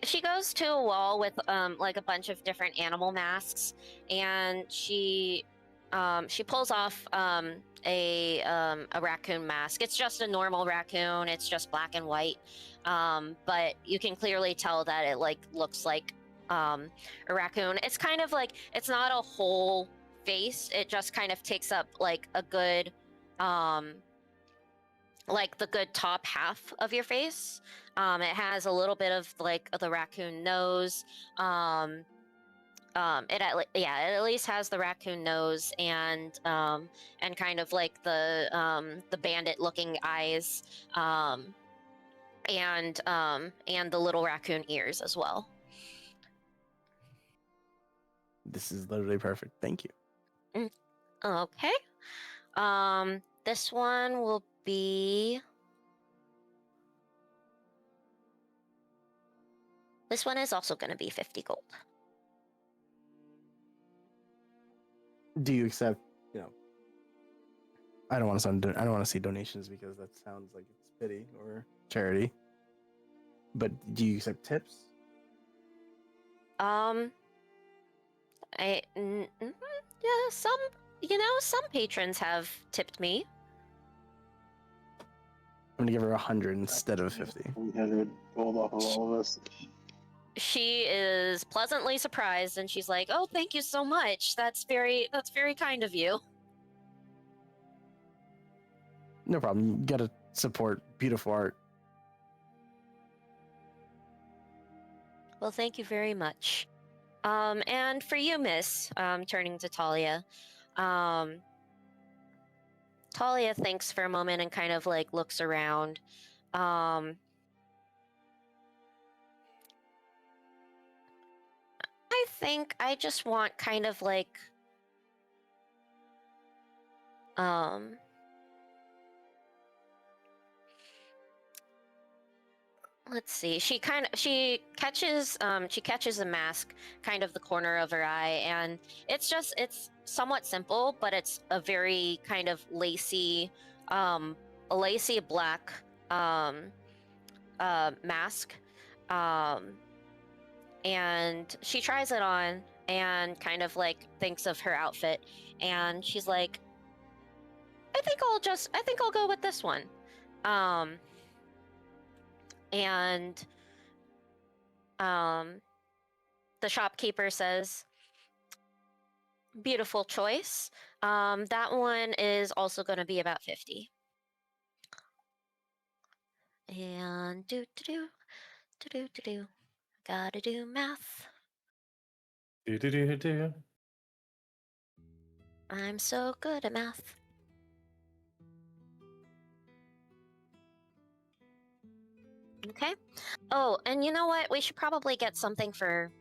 She goes to a wall with like a bunch of different animal masks, and she pulls off a raccoon mask. It's just a normal raccoon. It's just black and white, but you can clearly tell that it like looks like a raccoon. It's kind of like, it's not a whole face. It just kind of takes up like a good like the good top half of your face. It has a little bit of like the raccoon nose. It at least has the raccoon nose, and kind of like the bandit looking eyes, and the little raccoon ears as well. This is literally perfect. Thank you. Okay. This one will be. This one is also going to be 50 gold. Do you accept? You know, I don't want to see donations because that sounds like it's pity or charity. But do you accept tips? Yeah, some patrons have tipped me. I'm gonna give her 100 instead of 50. 300 gold off of all of us. She is pleasantly surprised, and she's like, "Oh, thank you so much. That's very kind of you." No problem. You gotta support beautiful art. Well, thank you very much. And for you, Miss, turning to Talia, Talia thinks for a moment and kind of like looks around. I think I just want kind of like let's see. She catches a mask kind of the corner of her eye, and it's somewhat simple, but it's a very kind of lacy black mask. And she tries it on and kind of like thinks of her outfit, and she's like, I think I'll go with this one. And the shopkeeper says, beautiful choice. That one is also going to be about 50. And do. Gotta do math. Do. I'm so good at math. Okay. Oh, and you know what? We should probably get something for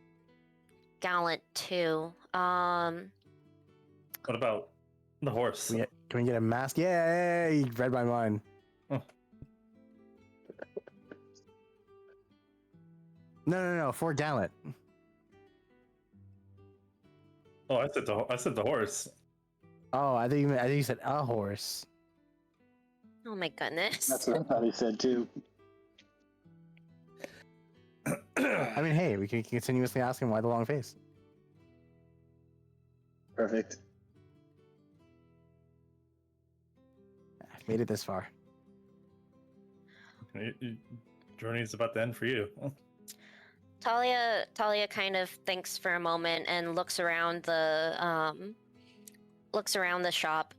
Gallant too. What about the horse? Can we get a mask? Yay! You read my mind. Oh. No. For Gallant. Oh, I said the horse. Oh, I think you said a horse. Oh my goodness. That's what I thought he said too. I mean, hey, we can continuously ask him why the long face. Perfect. I've made it this far. Journey's about to end for you. Talia kind of thinks for a moment and looks around the shop,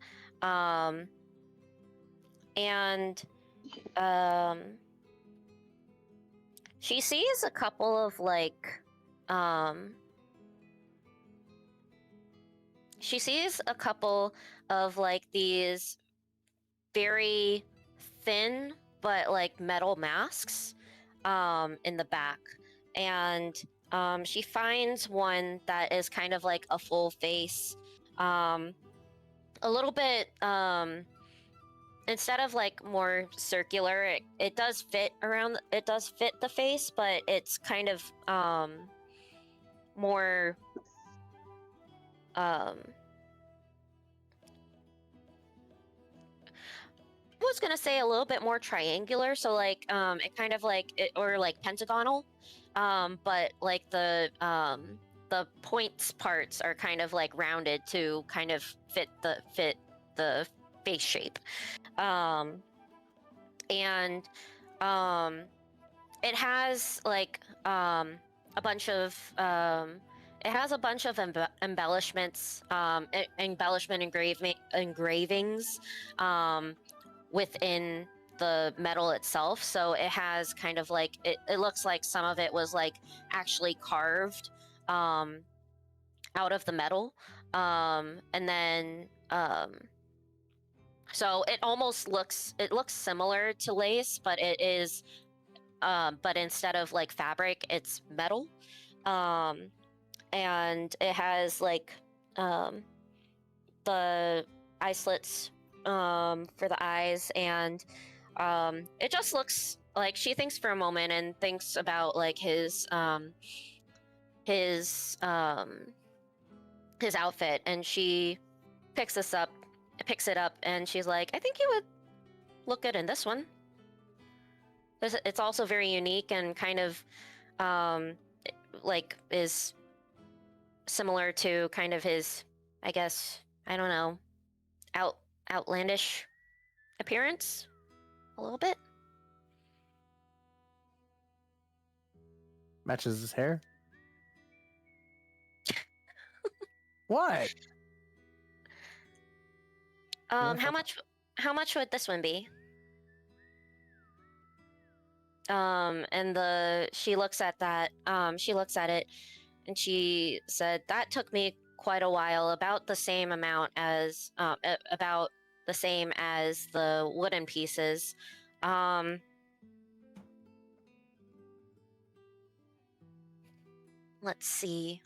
and she sees a couple of these very thin but like metal masks in the back, and she finds one that is kind of like a full face, a little bit instead of like more circular, it does fit the face, but it's kind of more I was gonna say a little bit more triangular, so like it kind of like or like pentagonal, but like the points parts are kind of like rounded to kind of fit the face shape, and it has like a bunch of embellishments, engravings within the metal itself. So it has kind of like it looks like some of it was like actually carved out of the metal, and then so it looks similar to lace, but it is but instead of like fabric, it's metal, and it has like the eye slits for the eyes, and it just looks like, she thinks for a moment and thinks about like his outfit, and she picks it up, and she's like, I think you would look good in this one. It's also very unique and kind of like is similar to kind of his, I guess, I don't know, outlandish appearance a little bit. Matches his hair. What? How much would this one be? And she looks at that, she looks at it, and she said, that took me quite a while, about the same as the wooden pieces. Let's see.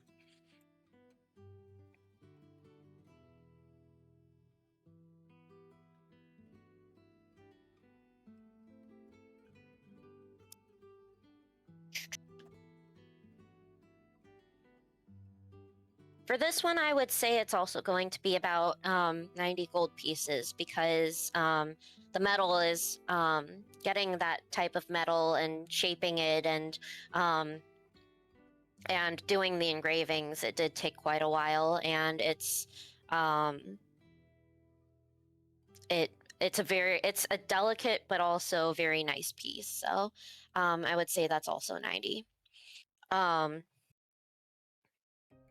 For this one, I would say it's also going to be about 90 gold pieces, because the metal is getting that type of metal and shaping it and doing the engravings. It did take quite a while, and it's a delicate but also very nice piece. So I would say that's also 90.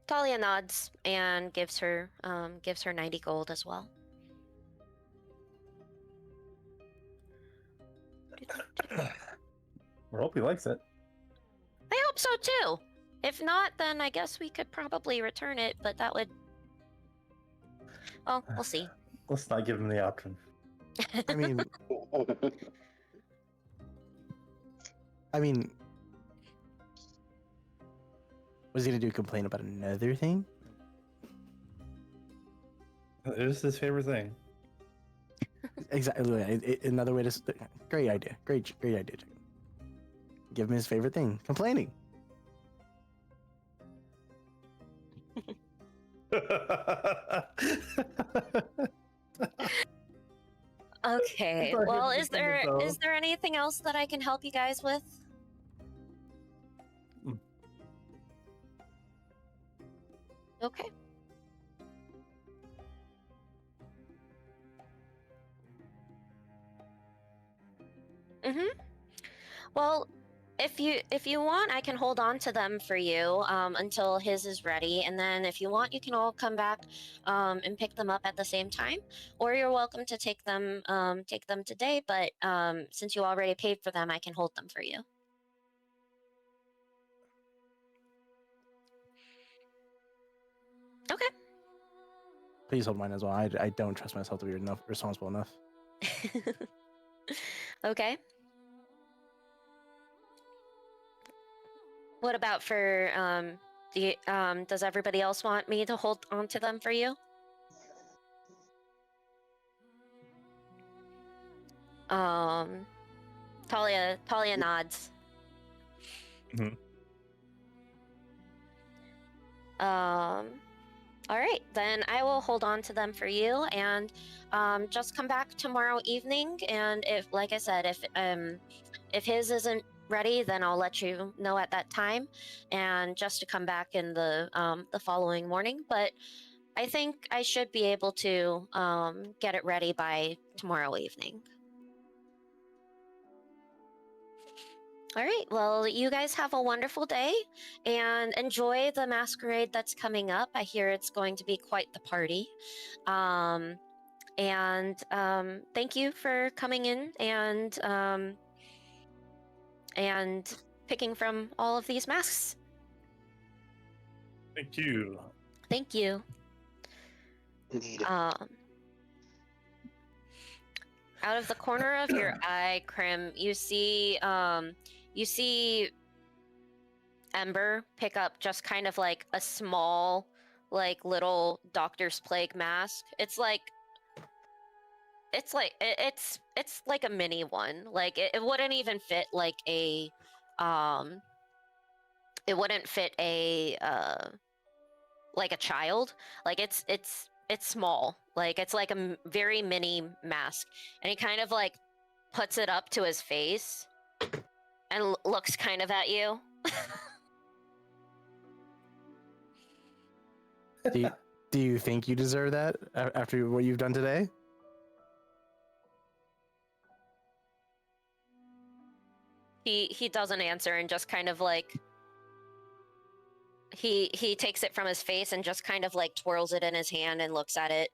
Talia nods and gives her 90 gold as well. I hope he likes it. I hope so too. If not, then I guess we could probably return it, but that would. Oh, we'll see. Let's not give him the option. I mean, I mean, was he gonna do complain about another thing? It is his favorite thing. Exactly. Another way to. Great idea. Great idea. Jacob. Give him his favorite thing: complaining. Okay. thought he Well, was is gonna there go. is there anything else that I can help you guys with? Mm. Okay. Mhm. Well, if you want, I can hold on to them for you until his is ready, and then if you want, you can all come back and pick them up at the same time, or you're welcome to take them today. But since you already paid for them, I can hold them for you. Okay. Please hold mine as well. I don't trust myself to be responsible enough. Okay. What about for does everybody else want me to hold on to them for you? Talia nods. Mhm. All right, then I will hold on to them for you, and just come back tomorrow evening. And if, like I said, if his isn't ready, then I'll let you know at that time, and just to come back in the following morning. But I think I should be able to get it ready by tomorrow evening. All right. Well, you guys have a wonderful day and enjoy the masquerade that's coming up. I hear it's going to be quite the party. Thank you for coming in and picking from all of these masks. Thank you. Thank you. Indeed. Out of the corner of your eye, Krim, you see Ember pick up just kind of like a small, like little doctor's plague mask. It's like it's like a mini one. Like it wouldn't even fit like a it wouldn't fit a like a child. Like it's small. Like it's like a very mini mask, and he kind of like puts it up to his face and looks kind of at you. Do you think you deserve that after what you've done today? He doesn't answer and just kind of like he takes it from his face and just kind of like twirls it in his hand and looks at it.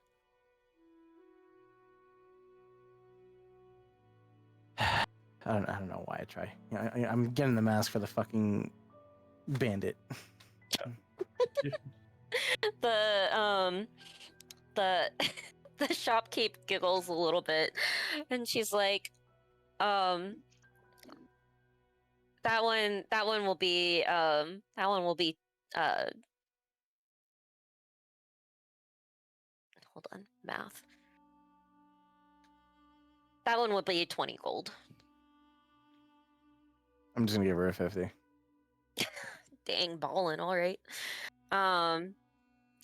I don't know why I try. I'm getting the mask for the fucking bandit. The the the shopkeep giggles a little bit, and she's like, that one will be hold on, math. That one would be 20 gold. I'm just gonna give her a 50. Dang, ballin', all right.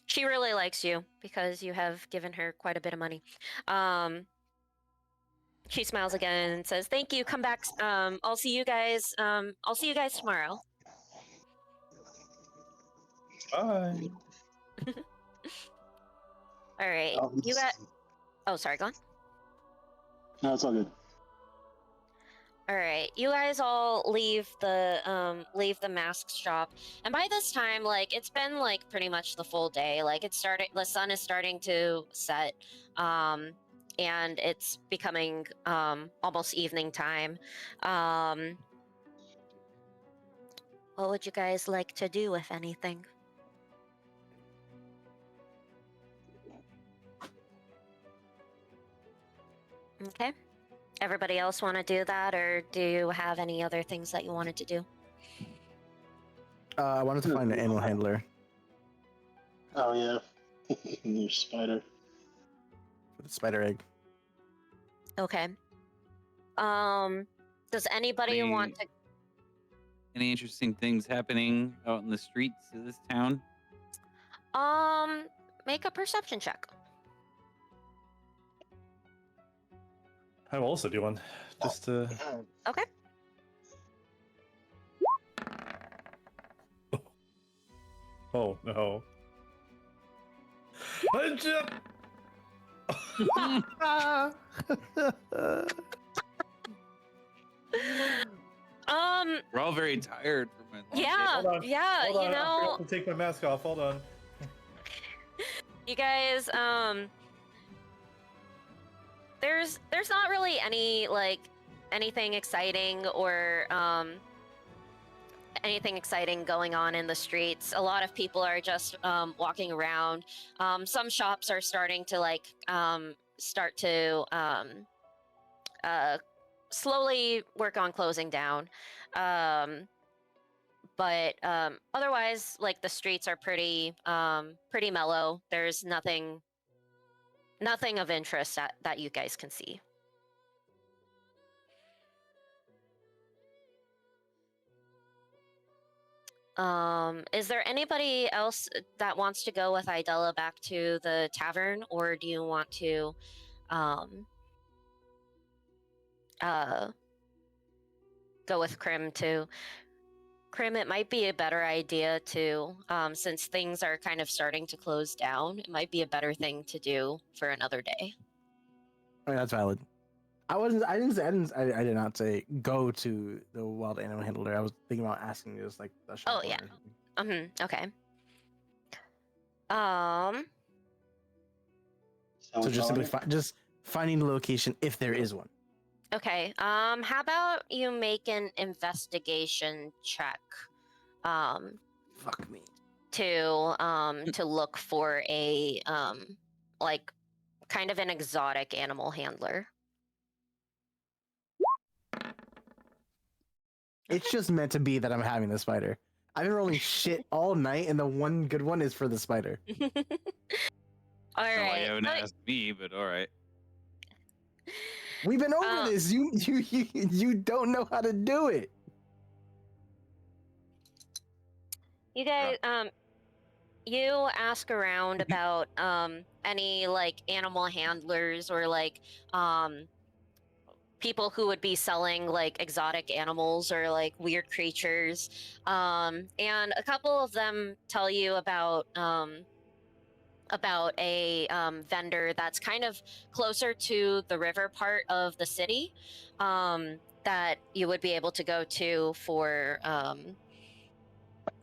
She really likes you because you have given her quite a bit of money. She smiles again and says, "Thank you. Come back. I'll see you guys. I'll see you guys tomorrow." Bye. All right. You got. Oh, sorry. Go on. No, it's all good. All right, you guys all leave the mask shop, and by this time, like it's been like pretty much the full day. Like it's starting, the sun is starting to set, and it's becoming almost evening time. What would you guys like to do, if anything? Okay. Everybody else want to do that, or do you have any other things that you wanted to do? I wanted to find an animal handler Oh yeah, your spider. for the spider egg. Okay. Does anybody want to? Any interesting things happening out in the streets of this town? Make a perception check. I will also do one. Just to. Okay. Oh no. We're all very tired from my long Yeah, Hold on, yeah. Hold on, You I know, forgot to take my mask off. Hold on. you guys. There's not really any anything exciting or anything exciting going on in the streets. A lot of people are just walking around. Some shops are starting to start to slowly work on closing down. But otherwise, like, the streets are pretty mellow. There's nothing of interest that you guys can see. Is there anybody else that wants to go with Idella back to the tavern, or do you want to go with Krim too? Krim, it might be a better idea to, since things are kind of starting to close down, it might be a better thing to do for another day. I mean, that's valid. I did not say go to the wild animal handler. I was thinking about asking just like the shop Oh, yeah. owner. Okay. So just simply just finding the location if there is one. Okay. How about you make an investigation check? Fuck me. To look for a like kind of an exotic animal handler. It's just meant to be that I'm having the spider. I've been rolling shit all night, and the one good one is for the spider. All No, right. you haven't asked me, but all right. We've been over this. You don't know how to do it. You guys, you ask around about any like animal handlers or like people who would be selling like exotic animals or like weird creatures, and a couple of them tell you about a vendor that's kind of closer to the river part of the city, that you would be able to go to for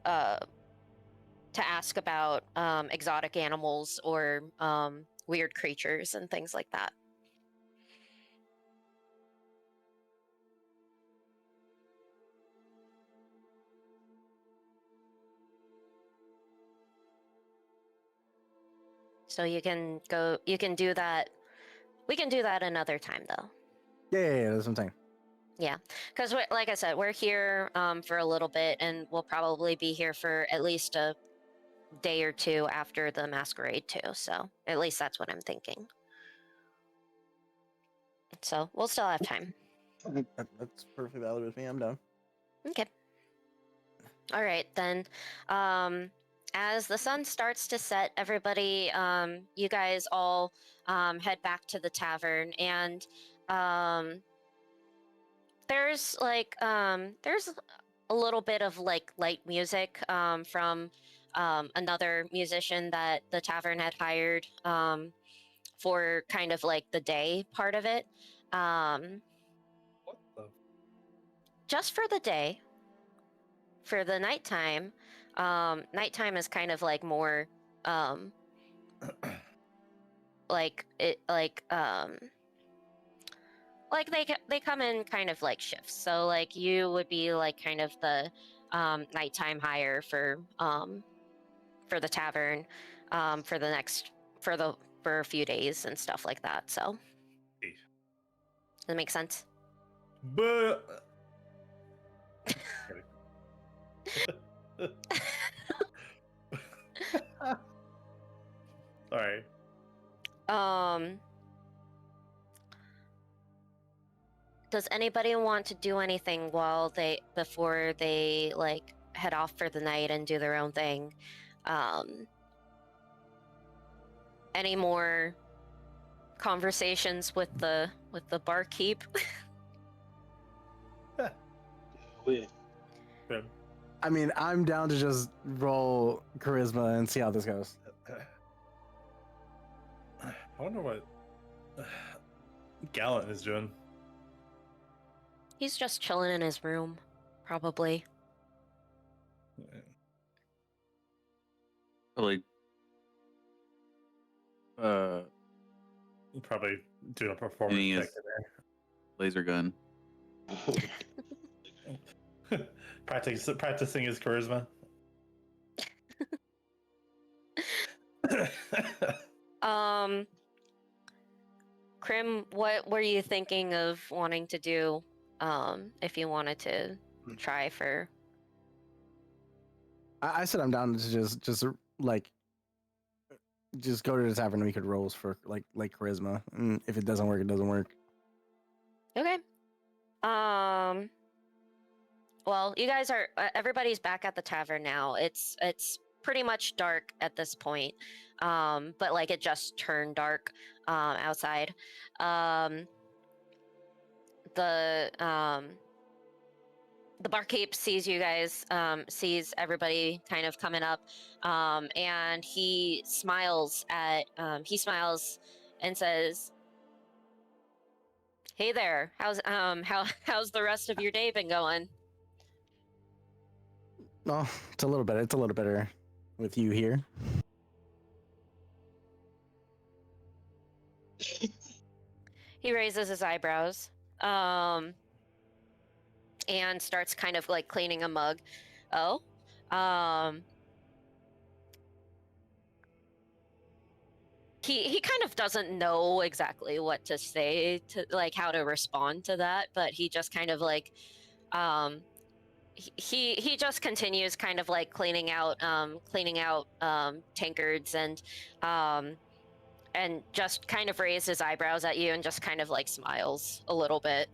to ask about exotic animals or weird creatures and things like that. So you can do that. We can do that another time, though. Yeah, that's what I'm saying. Yeah, because like I said, we're here for a little bit, and we'll probably be here for at least a day or two after the masquerade too. So at least that's what I'm thinking. So we'll still have time. That's perfectly valid with me. I'm down. Okay. All right, then. As the sun starts to set, everybody, you guys all head back to the tavern, and there's a little bit of like light music from another musician that the tavern had hired for kind of like the day part of it. What the? Just for the day. For the nighttime, nighttime is kind of like more like they come in kind of like shifts. So like you would be like kind of the nighttime hire for the tavern for the next for a few days and stuff like that. So Hey. does that make sense? But sorry. Does anybody want to do anything before they like head off for the night and do their own thing? Any more conversations with the barkeep? Yeah. Good. I mean, I'm down to just roll charisma and see how this goes. I wonder what Gallant is doing. He's just chilling in his room, probably. Probably. Probably doing a performance Aiming check his today. laser gun. Practicing his charisma. Krim, what were you thinking of wanting to do? If you wanted to try for. I said I'm down to just like just go to the tavern and we could rolls for like charisma. And if it doesn't work, it doesn't work. Okay. Well, you guys are everybody's back at the tavern now. It's pretty much dark at this point. But like it just turned dark outside. The barkeep sees you guys, sees everybody kind of coming up, and he smiles and says, "Hey there, how's the rest of your day been going?" No, it's a little better. It's a little better with you here. He raises his eyebrows, and starts kind of like cleaning a mug. Oh, he kind of doesn't know exactly what to say to like how to respond to that, but he just kind of like he just continues kind of like cleaning out tankards and just kind of raised his eyebrows at you and just kind of like smiles a little bit.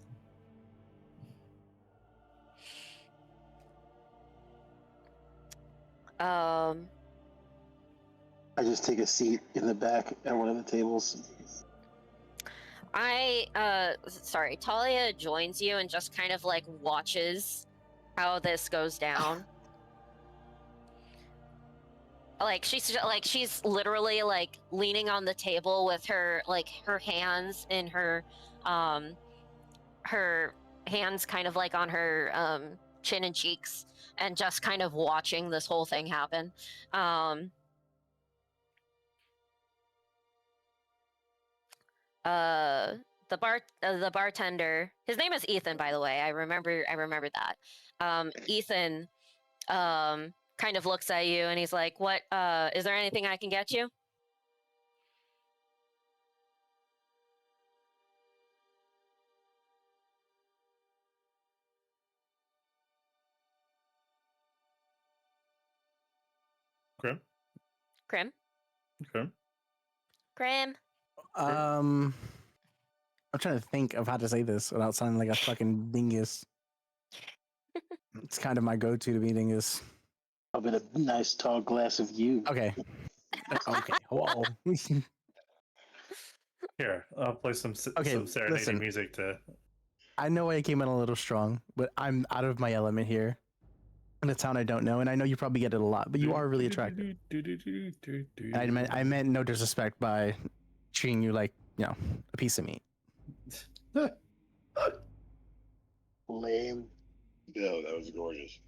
I just take a seat in the back at one of the tables. Sorry, Talia joins you and just kind of like watches how this goes down. She's literally like leaning on the table with her hands in her hands kind of like on her chin and cheeks and just kind of watching this whole thing happen. The bartender, his name is Ethan, by the way. I remember that. Ethan kind of looks at you and he's like, "What is there anything I can get you?" Okay. Krim? Okay. Krim? I'm trying to think of how to say this without sounding like a fucking dingus. It's kind of my go-to to be dingus. I'll get a nice tall glass of you. Okay. Okay. Whoa. Here, I'll play some serenading listen. music to. I know I came in a little strong, but I'm out of my element here. And it's a sound I don't know, and I know you probably get it a lot, but you are really attractive. And I meant no disrespect by treating you like, a piece of meat. Lame. Yeah, that was gorgeous.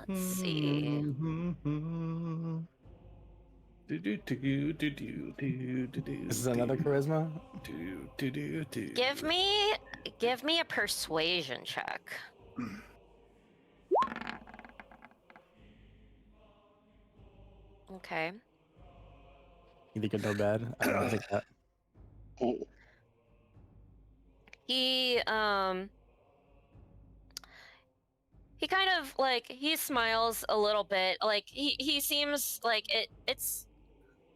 Let's see. This is another charisma. Give me a persuasion check. Okay. You think you're no bad? I don't think that. He he kind of like he smiles a little bit. Like he seems like it's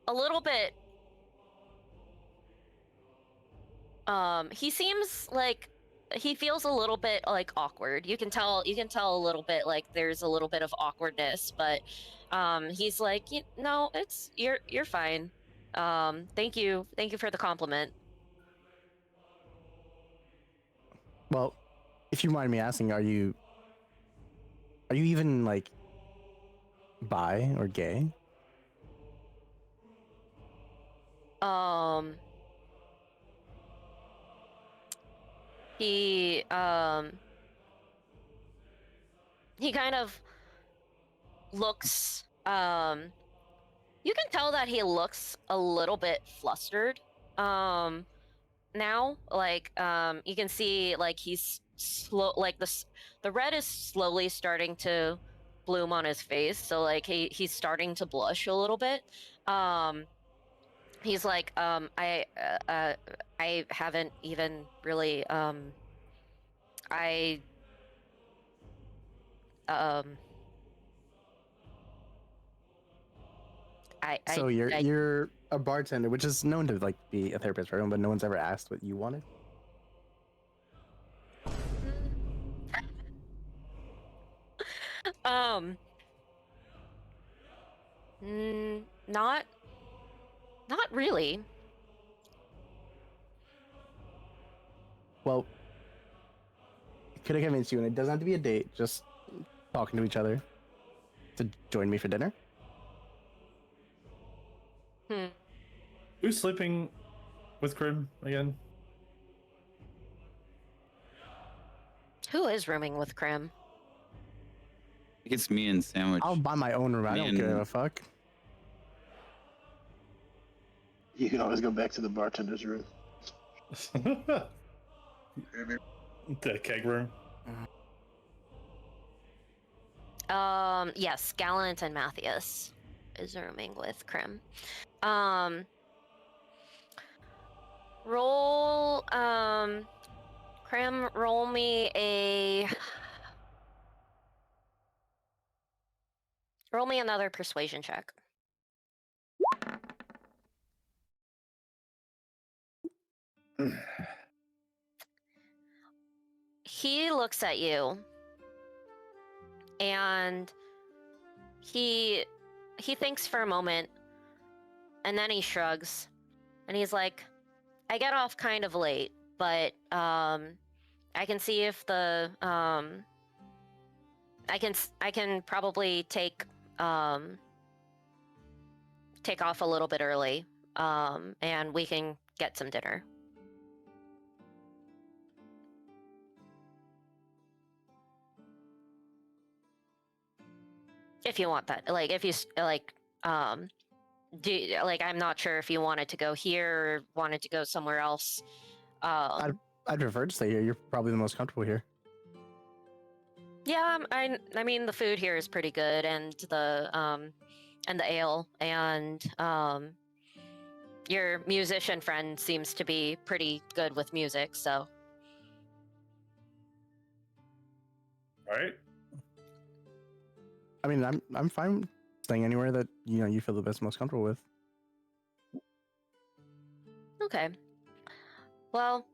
a little bit he seems like he feels a little bit like awkward. You can tell a little bit like there's a little bit of awkwardness, but he's like, no, it's you're fine. Thank you for the compliment. Well, if you mind me asking, are you even like bi or gay? He he kind of looks you can tell that he looks a little bit flustered now, like you can see like he's slow, like the red is slowly starting to bloom on his face, so like he's starting to blush a little bit. He's like I haven't even really I um So you're a bartender, which is known to like be a therapist for everyone, but no one's ever asked what you wanted. um not really. Well, could I convince you? And it doesn't have to be a date. Just talking to each other to join me for dinner. Who's sleeping with Grim again? Who is rooming with Krim? I think it's me and Sandwich. I'll buy my own room. I don't give a fuck. You can always go back to the bartender's room. The keg room. Yes, Gallant and Matthias is rooming with Krim. Roll Krim, roll me another persuasion check. He looks at you and he thinks for a moment and then he shrugs and he's like, I get off kind of late, but I can see if the I can probably take off a little bit early, and we can get some dinner. If you want that, like if you like I'm not sure if you wanted to go here or wanted to go somewhere else. I'd prefer to stay here. You're probably the most comfortable here. Yeah, I mean the food here is pretty good, and the ale, and your musician friend seems to be pretty good with music, so. All right. I mean, I'm fine staying anywhere that you feel the best, most comfortable with. Okay. Well,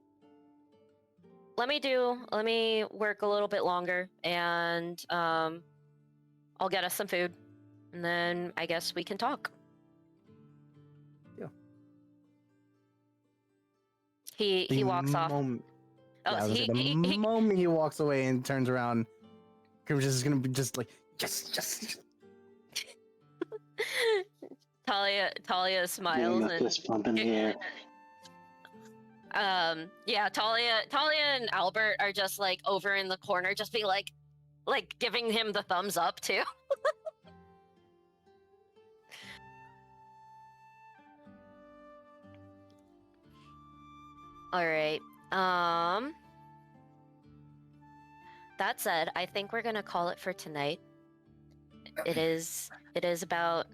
let me work a little bit longer, and I'll get us some food, and then I guess we can talk. Yeah. He walks off. Oh, Yeah, the moment he walks away and turns around, Grim's just gonna be just like, yes. Talia smiles Getting a fist bump in the air. Yeah, Talia and Albert are just like over in the corner, just be like giving him the thumbs up too. All right. That said, I think we're gonna call it for tonight. It is about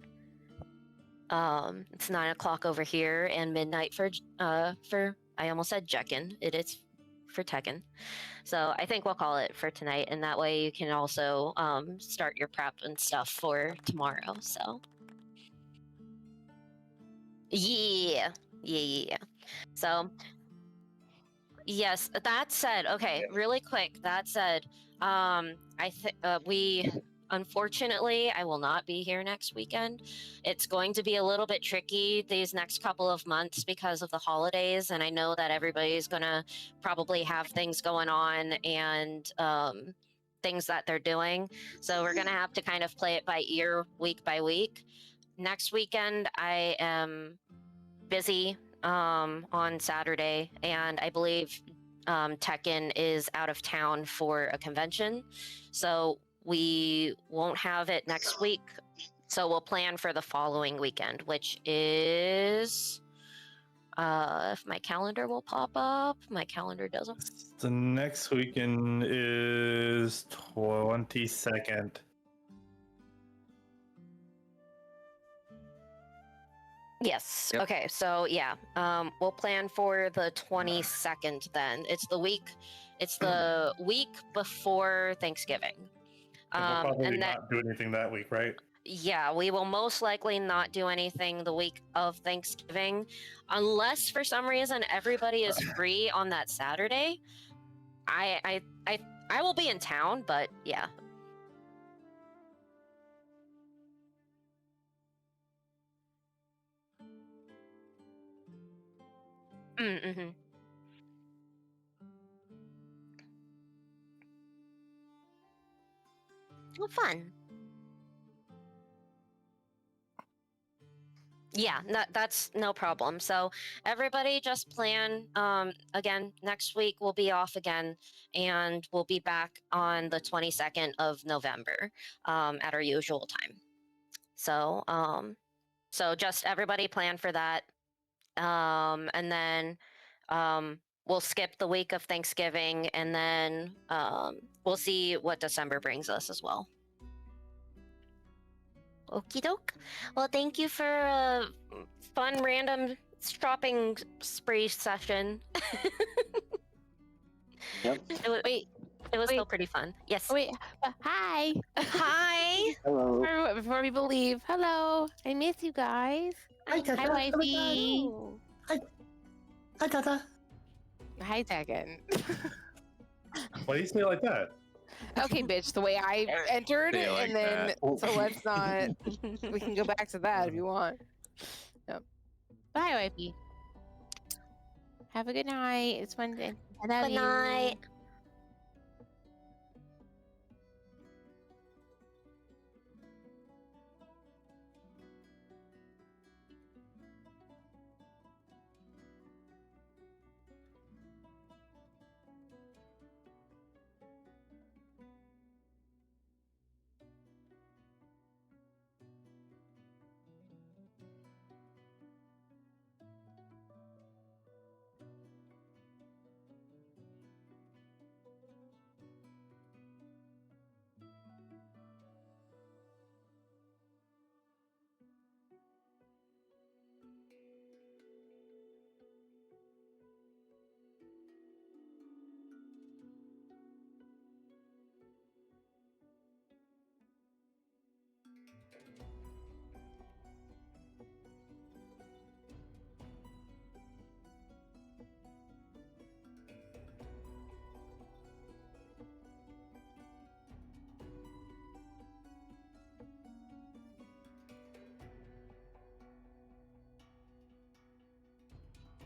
it's 9 o'clock over here and midnight for I almost said Jekken. It is for Tekken. So I think we'll call it for tonight, and that way you can also start your prep and stuff for tomorrow. So yeah. So yes, that said, okay, really quick. That said, I think we unfortunately I will not be here next weekend. It's going to be a little bit tricky these next couple of months because of the holidays, and I know that everybody's gonna probably have things going on and things that they're doing. So we're gonna have to kind of play it by ear, week by week. Next weekend, I am busy on Saturday, and I believe Tekken is out of town for a convention, so we won't have it next week. So we'll plan for the following weekend, which is if my calendar will pop up. My calendar doesn't. The next weekend is 22nd. Yes. Yep. Okay. So yeah, we'll plan for the 22nd. Then it's the week. It's the week before Thanksgiving. And we'll probably And that not do anything that week, right? yeah, we will most likely not do anything the week of Thanksgiving, unless for some reason everybody is free on that Saturday. I will be in town, but yeah. Mm-hmm. Well, fun. Yeah, that's no problem. So everybody just plan. Again, next week we'll be off again, and we'll be back on the 22nd of November at our usual time. So so just everybody plan for that. And then we'll skip the week of Thanksgiving, and then we'll see what December brings us as well. Okie doke. Well, thank you for a fun random shopping spree session. Yep. It was still wait. pretty fun. Yes. Wait, hi. Hi. Hello. Before people leave, hello. I miss you guys. Hi, Hi, wifey. Hi, Tata. Hi, Tekken. Why do you say it like that? Okay, bitch. The way I entered, Say it like and then that. so let's not. We can go back to that if you want. No. Bye, wifey. Have a good night. It's fun. I love Good you. night.